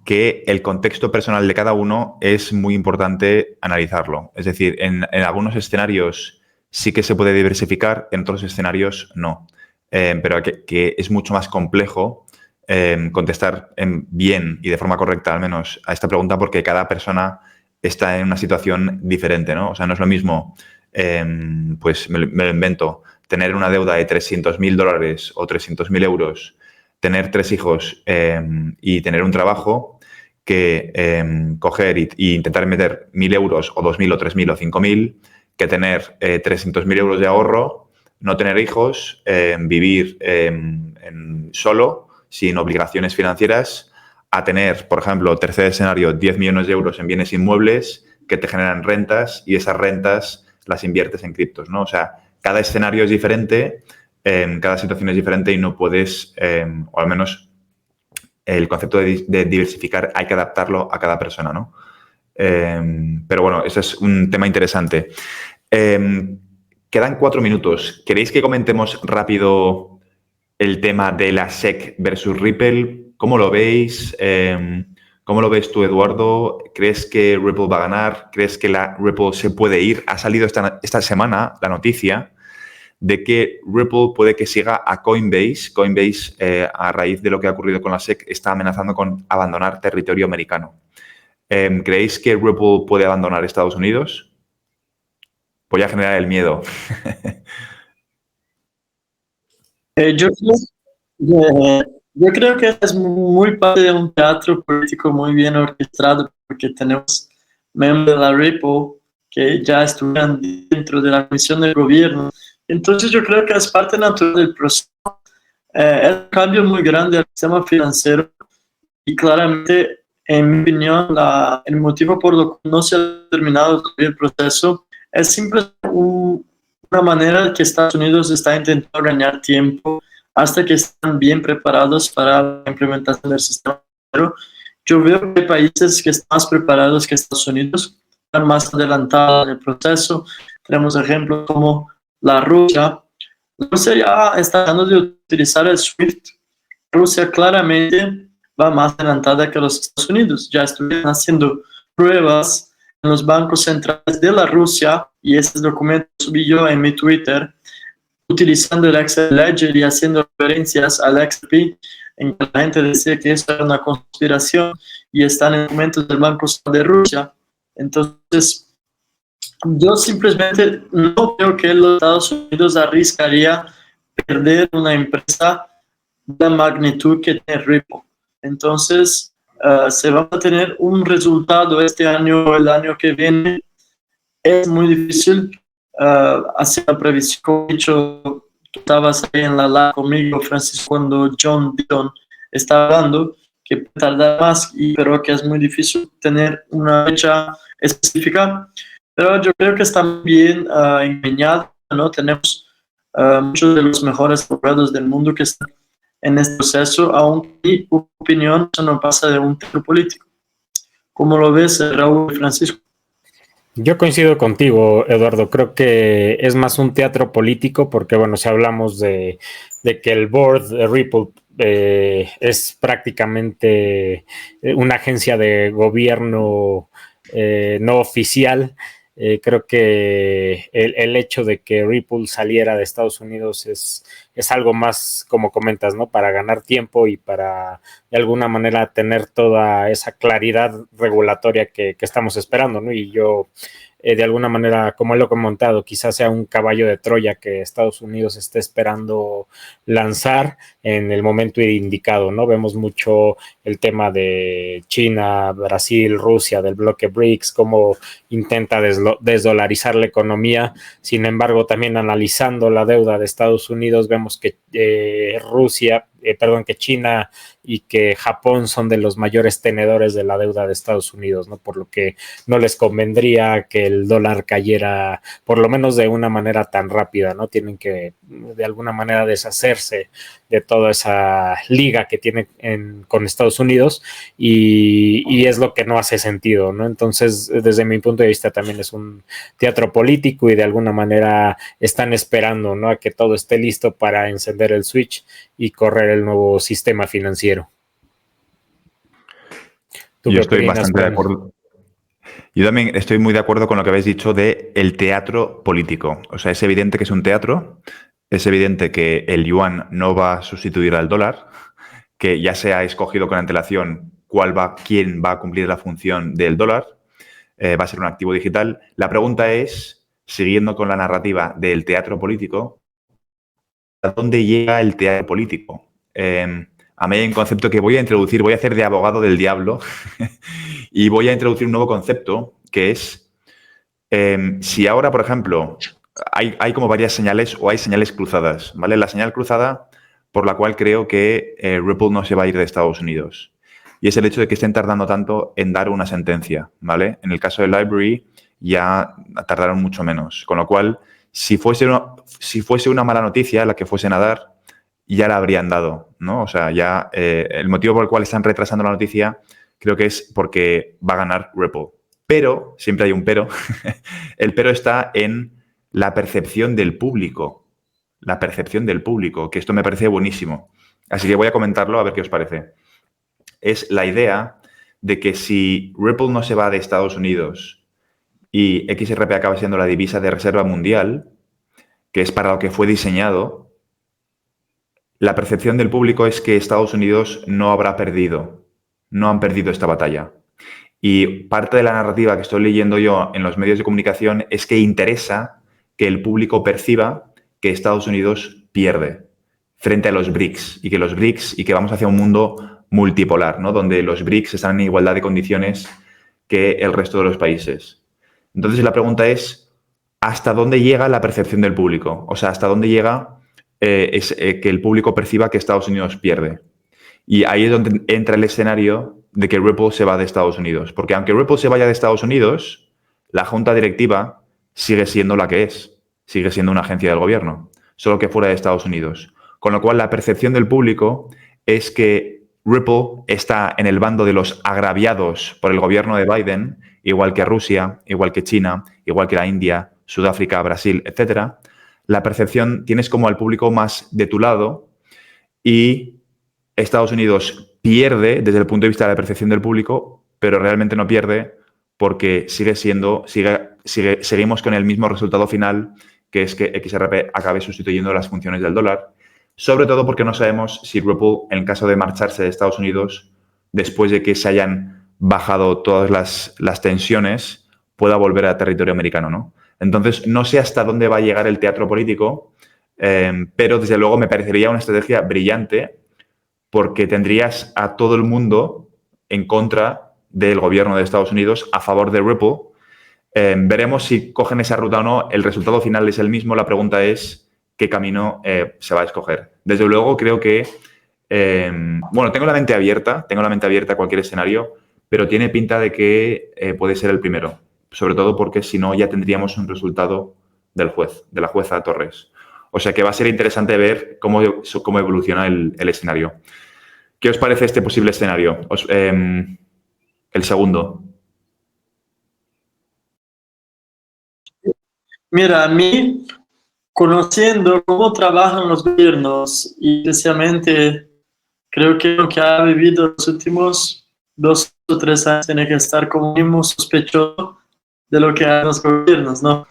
que el contexto personal de cada uno es muy importante analizarlo. Es decir, en algunos escenarios sí que se puede diversificar, en otros escenarios no. Pero que es mucho más complejo contestar bien y de forma correcta, al menos, a esta pregunta, porque cada persona está en una situación diferente, ¿no? O sea, no es lo mismo, pues me lo invento, tener una deuda de $300.000 o 300.000 euros, tener 3 hijos y tener un trabajo, que coger y intentar meter 1.000 euros o 2.000 o 3.000 o 5.000, que tener 300.000 euros de ahorro, no tener hijos, vivir solo, sin obligaciones financieras, a tener, por ejemplo, tercer escenario, 10 millones de euros en bienes inmuebles que te generan rentas y esas rentas las inviertes en criptos, ¿no? O sea, cada escenario es diferente, cada situación es diferente y no puedes, o al menos el concepto de diversificar hay que adaptarlo a cada persona, ¿no? Pero bueno, ese es un tema interesante. Quedan 4 minutos. ¿Queréis que comentemos rápido el tema de la SEC versus Ripple? ¿Cómo lo veis? ¿Cómo lo ves tú, Eduardo? ¿Crees que Ripple va a ganar? ¿Crees que la Ripple se puede ir? Ha salido esta semana la noticia de que Ripple puede que siga a Coinbase. Coinbase, a raíz de lo que ha ocurrido con la SEC, está amenazando con abandonar territorio americano. ¿Creéis que Ripple puede abandonar Estados Unidos? Voy a generar el miedo. Yo creo que es muy parte de un teatro político muy bien orquestado, porque tenemos miembros de la Ripple que ya estuvieron dentro de la comisión del gobierno. Entonces yo creo que es parte natural del proceso. Es un cambio muy grande al sistema financiero y claramente, en mi opinión, el motivo por lo que no se ha terminado el proceso es simplemente una manera que Estados Unidos está intentando ganar tiempo hasta que están bien preparados para la implementación del sistema. Pero yo veo que hay países que están más preparados que Estados Unidos, están más adelantados en el proceso. Tenemos ejemplos como la Rusia. Rusia ya está tratando de utilizar el SWIFT. Rusia claramente va más adelantada que los Estados Unidos. Ya estuvieron haciendo pruebas en los bancos centrales de la Rusia, y ese documento subí yo en mi Twitter, utilizando el Excel Ledger y haciendo referencias al XRP, en que la gente decía que eso era una conspiración, y están en documentos del Banco Central de Rusia. Entonces, yo simplemente no creo que los Estados Unidos arriesgaría perder una empresa de la magnitud que tiene Ripple. Entonces, se va a tener un resultado este año o el año que viene. Es muy difícil hacer una previsión. Como he dicho, tú estabas ahí en la live conmigo, Francisco, cuando John Dillon estaba hablando, que puede tardar más, pero que es muy difícil tener una fecha específica. Pero yo creo que está bien empeñado, ¿no? Tenemos muchos de los mejores abogados del mundo que están en este proceso, aunque mi opinión eso no pasa de un tema político. ¿Cómo lo ves, Raúl y Francisco? Yo coincido contigo, Eduardo. Creo que es más un teatro político porque, bueno, si hablamos de que el board de Ripple es prácticamente una agencia de gobierno no oficial, creo que el hecho de que Ripple saliera de Estados Unidos es algo más, como comentas, ¿no? Para ganar tiempo y para, de alguna manera, tener toda esa claridad regulatoria que estamos esperando, ¿no? Y yo, de alguna manera, como lo he comentado, quizás sea un caballo de Troya que Estados Unidos esté esperando lanzar en el momento indicado, ¿no? Vemos mucho el tema de China, Brasil, Rusia, del bloque BRICS, cómo intenta desdolarizar la economía. Sin embargo, también analizando la deuda de Estados Unidos, vemos que que China y que Japón son de los mayores tenedores de la deuda de Estados Unidos, ¿no? Por lo que no les convendría que el dólar cayera, por lo menos de una manera tan rápida, ¿no? Tienen que, de alguna manera, deshacerse de toda esa liga que tiene con Estados Unidos y es lo que no hace sentido, ¿no? Entonces, desde mi punto de vista, también es un teatro político y de alguna manera están esperando, ¿no? A que todo esté listo para encender el switch y correr el nuevo sistema financiero. Yo estoy bastante de acuerdo. Yo también estoy muy de acuerdo con lo que habéis dicho de el teatro político. O sea, es evidente que es un teatro, es evidente que el yuan no va a sustituir al dólar, que ya se ha escogido con antelación quién va a cumplir la función del dólar, va a ser un activo digital. La pregunta es, siguiendo con la narrativa del teatro político, ¿a dónde llega el teatro político? A mí hay un concepto que voy a introducir, voy a hacer de abogado del diablo y voy a introducir un nuevo concepto que es, si ahora, por ejemplo, hay como varias señales o hay señales cruzadas, ¿vale? La señal cruzada por la cual creo que Ripple no se va a ir de Estados Unidos. Y es el hecho de que estén tardando tanto en dar una sentencia, ¿vale? En el caso de Library ya tardaron mucho menos. Con lo cual, si fuese una mala noticia la que fuesen a dar, ya la habrían dado, ¿no? O sea, ya el motivo por el cual están retrasando la noticia creo que es porque va a ganar Ripple. Pero, siempre hay un pero, el pero está en la percepción del público. La percepción del público, que esto me parece buenísimo. Así que voy a comentarlo a ver qué os parece. Es la idea de que si Ripple no se va de Estados Unidos y XRP acaba siendo la divisa de reserva mundial, que es para lo que fue diseñado, la percepción del público es que Estados Unidos no habrá perdido, no han perdido esta batalla. Y parte de la narrativa que estoy leyendo yo en los medios de comunicación es que interesa que el público perciba que Estados Unidos pierde frente a los BRICS y que vamos hacia un mundo multipolar, ¿no? Donde los BRICS están en igualdad de condiciones que el resto de los países. Entonces la pregunta es, ¿hasta dónde llega la percepción del público? O sea, ¿hasta dónde llega que el público perciba que Estados Unidos pierde? Y ahí es donde entra el escenario de que Ripple se va de Estados Unidos. Porque aunque Ripple se vaya de Estados Unidos, la junta directiva sigue siendo la que es. Sigue siendo una agencia del gobierno, solo que fuera de Estados Unidos. Con lo cual, la percepción del público es que Ripple está en el bando de los agraviados por el gobierno de Biden, igual que Rusia, igual que China, igual que la India, Sudáfrica, Brasil, etc. La percepción, tienes como al público más de tu lado y Estados Unidos pierde desde el punto de vista de la percepción del público, pero realmente no pierde porque seguimos con el mismo resultado final, que es que XRP acabe sustituyendo las funciones del dólar, sobre todo porque no sabemos si Ripple, en caso de marcharse de Estados Unidos, después de que se hayan bajado todas las tensiones, pueda volver a territorio americano, ¿no? Entonces, no sé hasta dónde va a llegar el teatro político, pero desde luego me parecería una estrategia brillante porque tendrías a todo el mundo en contra del gobierno de Estados Unidos a favor de Ripple. Veremos si cogen esa ruta o no. El resultado final es el mismo. La pregunta es qué camino se va a escoger. Desde luego creo que, tengo la mente abierta a cualquier escenario, pero tiene pinta de que puede ser el primero. Sobre todo porque si no ya tendríamos un resultado del juez, de la jueza Torres. O sea que va a ser interesante ver cómo evoluciona el escenario. ¿Qué os parece este posible escenario? El segundo. Mira, a mí, conociendo cómo trabajan los gobiernos, y especialmente creo que lo que ha vivido los últimos 2 o 3 años tiene que estar como mismo sospechoso de lo que hacen los gobiernos, ¿no?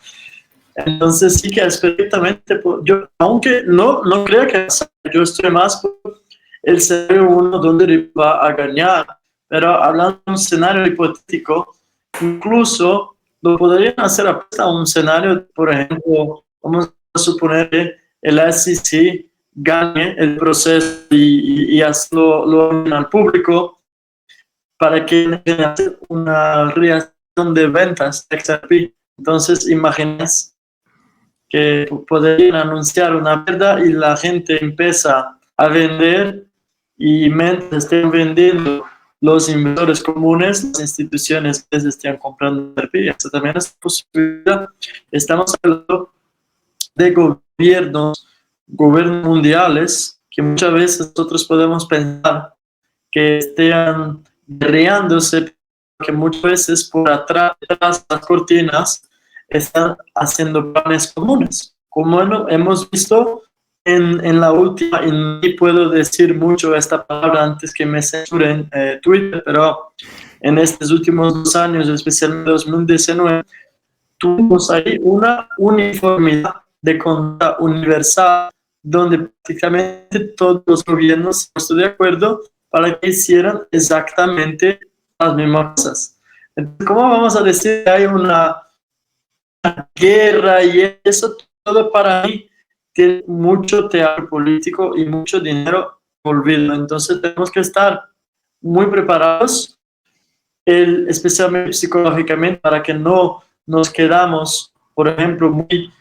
Entonces sí que es perfectamente, yo aunque no creo que yo estoy más por el escenario 1 donde va a ganar, pero hablando de un escenario hipotético, incluso lo podrían hacer a un escenario, por ejemplo, vamos a suponer que el SEC gane el proceso y lo al público para que haya una reacción de ventas de XRP. Entonces, imaginas que podrían anunciar una pérdida y la gente empieza a vender y mientras estén vendiendo los inversores comunes, las instituciones que se estén comprando XRP. Esa también es posibilidad. Estamos hablando de gobiernos mundiales que muchas veces nosotros podemos pensar que estén guerreándose, que muchas veces por atrás de las cortinas están haciendo planes comunes. Como hemos visto en la última, y no puedo decir mucho esta palabra antes que me censuren Twitter, pero en estos últimos 2 años, especialmente 2019, tuvimos ahí una uniformidad de conducta universal donde prácticamente todos los gobiernos se puesto de acuerdo para que hicieran exactamente las mismas cosas. Entonces, ¿cómo vamos a decir que hay una guerra y eso todo para mí tiene mucho teatro político y mucho dinero volvido? Entonces tenemos que estar muy preparados, especialmente psicológicamente, para que no nos quedamos, por ejemplo, muy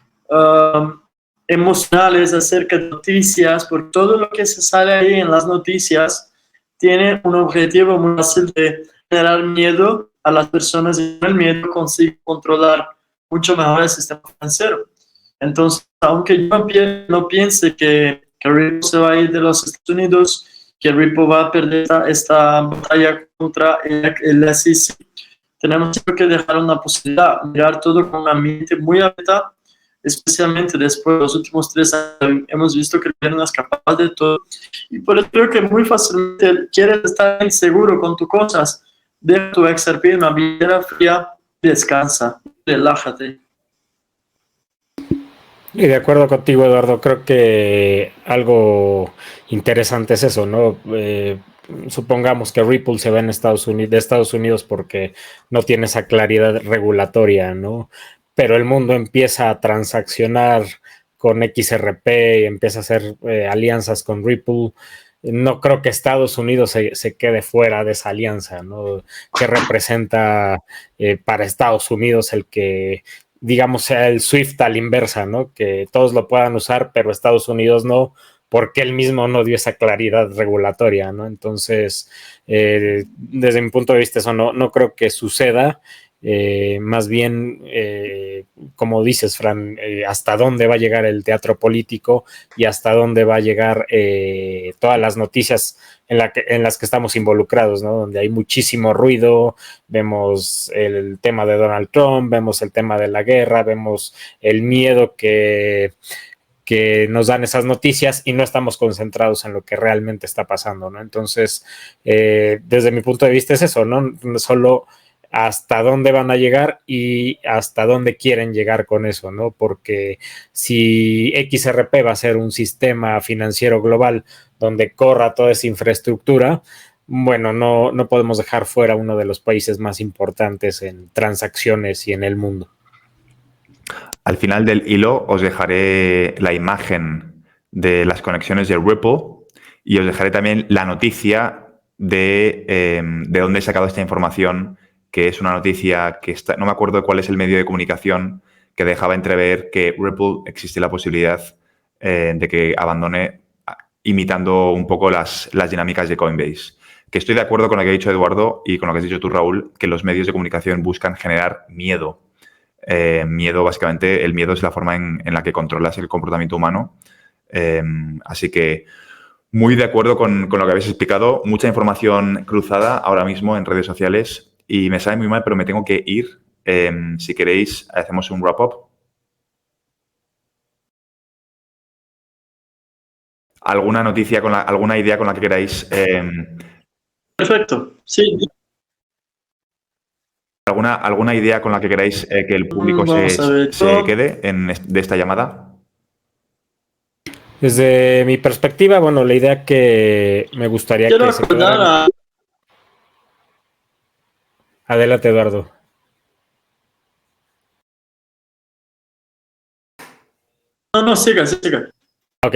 emocionales acerca de noticias, porque todo lo que se sale ahí en las noticias tiene un objetivo muy fácil de generar miedo a las personas, y el miedo consigue controlar mucho mejor el sistema financiero. Entonces, aunque yo no piense que Ripple se va a ir de los Estados Unidos, que Ripple va a perder esta batalla contra el SEC, tenemos que dejar una posibilidad, mirar todo con una mente muy abierta, especialmente después de los últimos 3 años hemos visto que el gobierno es capaz de todo, y por eso creo que muy fácilmente quieres estar inseguro con tus cosas, deja tu XRP en una billetera fría, descansa, relájate. Y de acuerdo contigo, Eduardo, creo que algo interesante es eso, ¿no? Supongamos que Ripple se va de Estados Unidos porque no tiene esa claridad regulatoria, ¿no? Pero el mundo empieza a transaccionar con XRP, empieza a hacer alianzas con Ripple. No creo que Estados Unidos se quede fuera de esa alianza, ¿no? Que representa para Estados Unidos el que, digamos, sea el SWIFT a la inversa, ¿no? Que todos lo puedan usar, pero Estados Unidos no, porque él mismo no dio esa claridad regulatoria, ¿no? Entonces, desde mi punto de vista, eso no creo que suceda. Más bien, como dices, Fran, hasta dónde va a llegar el teatro político y hasta dónde va a llegar todas las noticias en las que estamos involucrados, ¿no? Donde hay muchísimo ruido, vemos el tema de Donald Trump, vemos el tema de la guerra, vemos el miedo que nos dan esas noticias y no estamos concentrados en lo que realmente está pasando, ¿no? Entonces, desde mi punto de vista es eso, ¿no? Solo hasta dónde van a llegar y hasta dónde quieren llegar con eso, ¿no? Porque si XRP va a ser un sistema financiero global donde corra toda esa infraestructura, bueno, no podemos dejar fuera uno de los países más importantes en transacciones y en el mundo. Al final del hilo os dejaré la imagen de las conexiones de Ripple y os dejaré también la noticia de dónde he sacado esta información, que es una noticia que no me acuerdo cuál es el medio de comunicación, que dejaba entrever que Ripple existe la posibilidad de que abandone, imitando un poco las dinámicas de Coinbase. Que estoy de acuerdo con lo que ha dicho Eduardo y con lo que has dicho tú, Raúl, que los medios de comunicación buscan generar miedo. Miedo, básicamente, el miedo es la forma en la que controlas el comportamiento humano. Así que muy de acuerdo con lo que habéis explicado. Mucha información cruzada ahora mismo en redes sociales y me sabe muy mal, pero me tengo que ir. Si queréis, hacemos un wrap-up. ¿Alguna noticia, alguna idea con la que queráis? Perfecto, sí. ¿Alguna idea con la que queráis que el público se quede de esta llamada? Desde mi perspectiva, bueno, la idea que me gustaría que se quedara... Adelante, Eduardo. No, siga. Ok,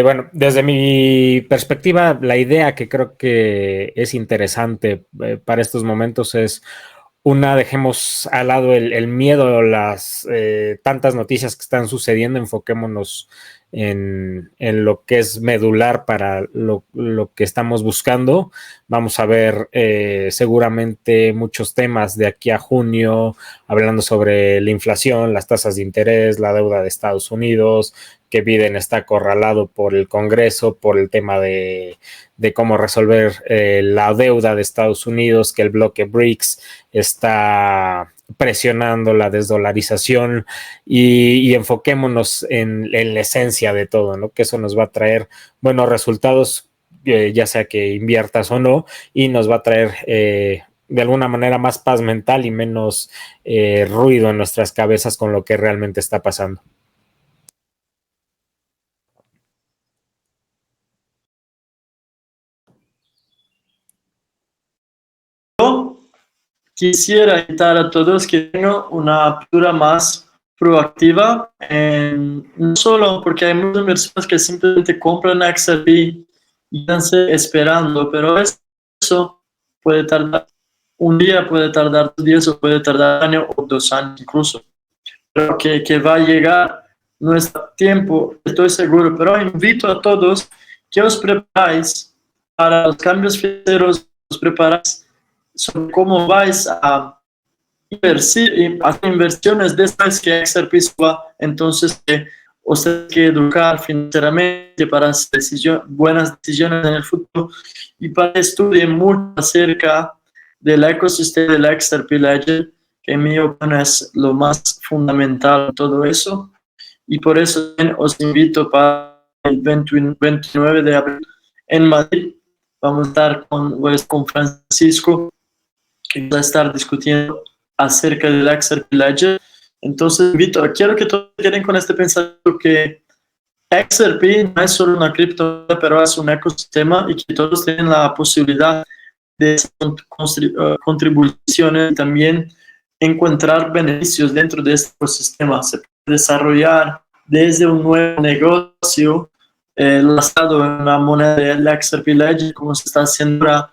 bueno, desde mi perspectiva, la idea que creo que es interesante para estos momentos es dejemos al lado el miedo, las tantas noticias que están sucediendo, enfoquémonos en lo que es medular para lo que estamos buscando. Vamos a ver seguramente muchos temas de aquí a junio, hablando sobre la inflación, las tasas de interés, la deuda de Estados Unidos, que Biden está acorralado por el Congreso, por el tema de cómo resolver la deuda de Estados Unidos, que el bloque BRICS está presionando la desdolarización y enfoquémonos en la esencia de todo, ¿no? Que eso nos va a traer buenos resultados, ya sea que inviertas o no, y nos va a traer de alguna manera más paz mental y menos ruido en nuestras cabezas con lo que realmente está pasando. yo quisiera invitar a todos que tengan una postura más proactiva, no solo porque hay muchas personas que simplemente compran XRP y están esperando, pero eso puede tardar un día, puede tardar 2 días, o puede tardar 1 año o 2 años incluso, pero que va a llegar nuestro tiempo, estoy seguro. Pero invito a todos que os preparáis para los cambios financieros, os preparáis sobre cómo vais a hacer inversiones después que XRP suba. Entonces os tenéis que educar financieramente para hacer buenas decisiones en el futuro, y para estudiar mucho acerca del ecosistema del XRP Ledger, que en mi opinión es lo más fundamental de todo eso. Y por eso os invito para el 29 de abril en Madrid. Vamos a estar con Francisco y vamos a estar discutiendo acerca del XRP Ledger. Entonces quiero que todos queden con este pensamiento que XRP no es solo una criptomoneda, pero es un ecosistema, y que todos tienen la posibilidad de contribuciones y también encontrar beneficios dentro de este ecosistema. Se puede desarrollar desde un nuevo negocio lanzado en una moneda del XRP Ledger, como se está haciendo ahora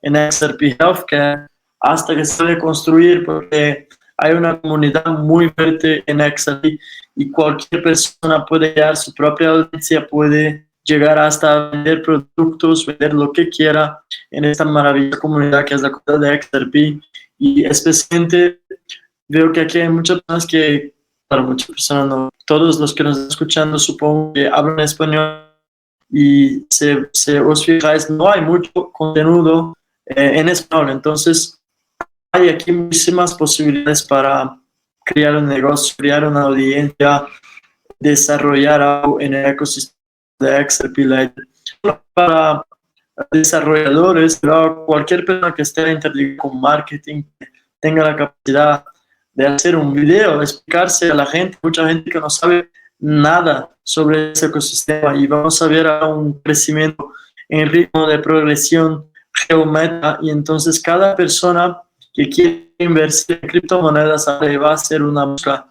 en XRP Healthcare, hasta que se puede construir, porque hay una comunidad muy fuerte en XRP y cualquier persona puede crear su propia audiencia, puede llegar hasta vender productos, vender lo que quiera en esta maravillosa comunidad que es la comunidad de XRP. Y especialmente veo que aquí hay muchas personas para muchas personas no, todos los que nos están escuchando supongo que hablan español, y se os fijáis, no hay mucho contenido en español. Entonces hay aquí muchísimas posibilidades para crear un negocio, crear una audiencia, desarrollar algo en el ecosistema de XRP Ledger. Para desarrolladores, pero cualquier persona que esté interdictada con marketing, tenga la capacidad de hacer un video, explicarse a la gente, mucha gente que no sabe nada sobre ese ecosistema, y vamos a ver un crecimiento en ritmo de progresión geométrica. Y entonces cada persona que quiere invertir en criptomonedas va a hacer una búsqueda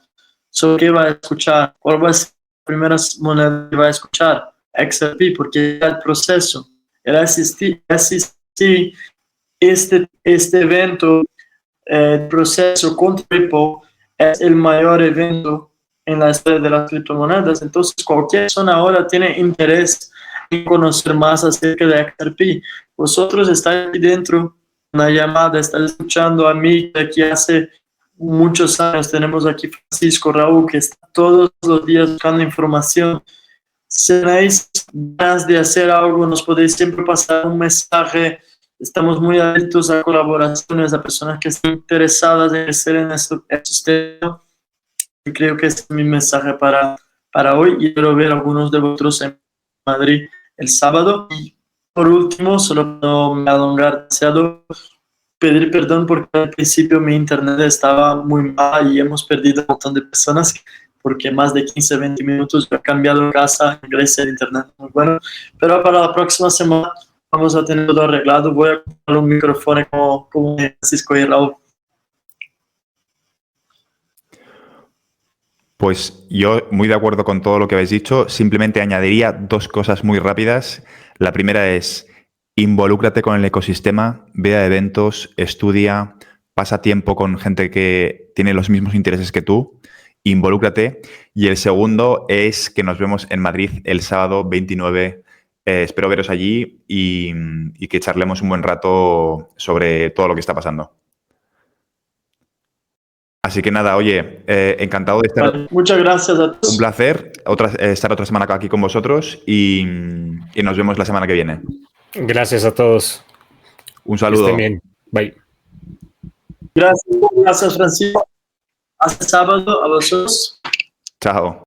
sobre qué va a escuchar, cuál va a ser la primera moneda que va a escuchar. XRP, porque el proceso, el asistir este evento, el proceso con Ripple es el mayor evento en la historia de las criptomonedas. Entonces cualquier persona ahora tiene interés en conocer más acerca de XRP. Vosotros estáis aquí dentro, una llamada, estáis escuchando a mí, que aquí hace muchos años tenemos aquí Francisco, Raúl, que está todos los días buscando información. Si tenéis ganas de hacer algo, nos podéis siempre pasar un mensaje. Estamos muy abiertos a colaboraciones, a personas que estén interesadas en crecer en este sistema. Y creo que es mi mensaje para hoy, y quiero ver a algunos de vosotros en Madrid el sábado. Y por último, solo no me alongar demasiado, pedir perdón porque al principio mi internet estaba muy mal y hemos perdido un montón de personas, porque más de 15-20 minutos yo he cambiado de casa en Grecia, el internet muy bueno. Pero para la próxima semana vamos a tener todo arreglado. Voy a comprar un micrófono como Francisco y Raúl. Pues yo muy de acuerdo con todo lo que habéis dicho. Simplemente añadiría 2 cosas muy rápidas. La primera es: involúcrate con el ecosistema, ve a eventos, estudia, pasa tiempo con gente que tiene los mismos intereses que tú, involúcrate. Y el segundo es que nos vemos en Madrid el sábado 29. Espero veros allí y que charlemos un buen rato sobre todo lo que está pasando. Así que nada, oye, encantado de estar. Vale, muchas gracias a todos. Un placer estar otra semana aquí con vosotros y nos vemos la semana que viene. Gracias a todos. Un saludo. Que estén bien. Bye. Gracias Francisco. Hasta sábado a vosotros. Chao.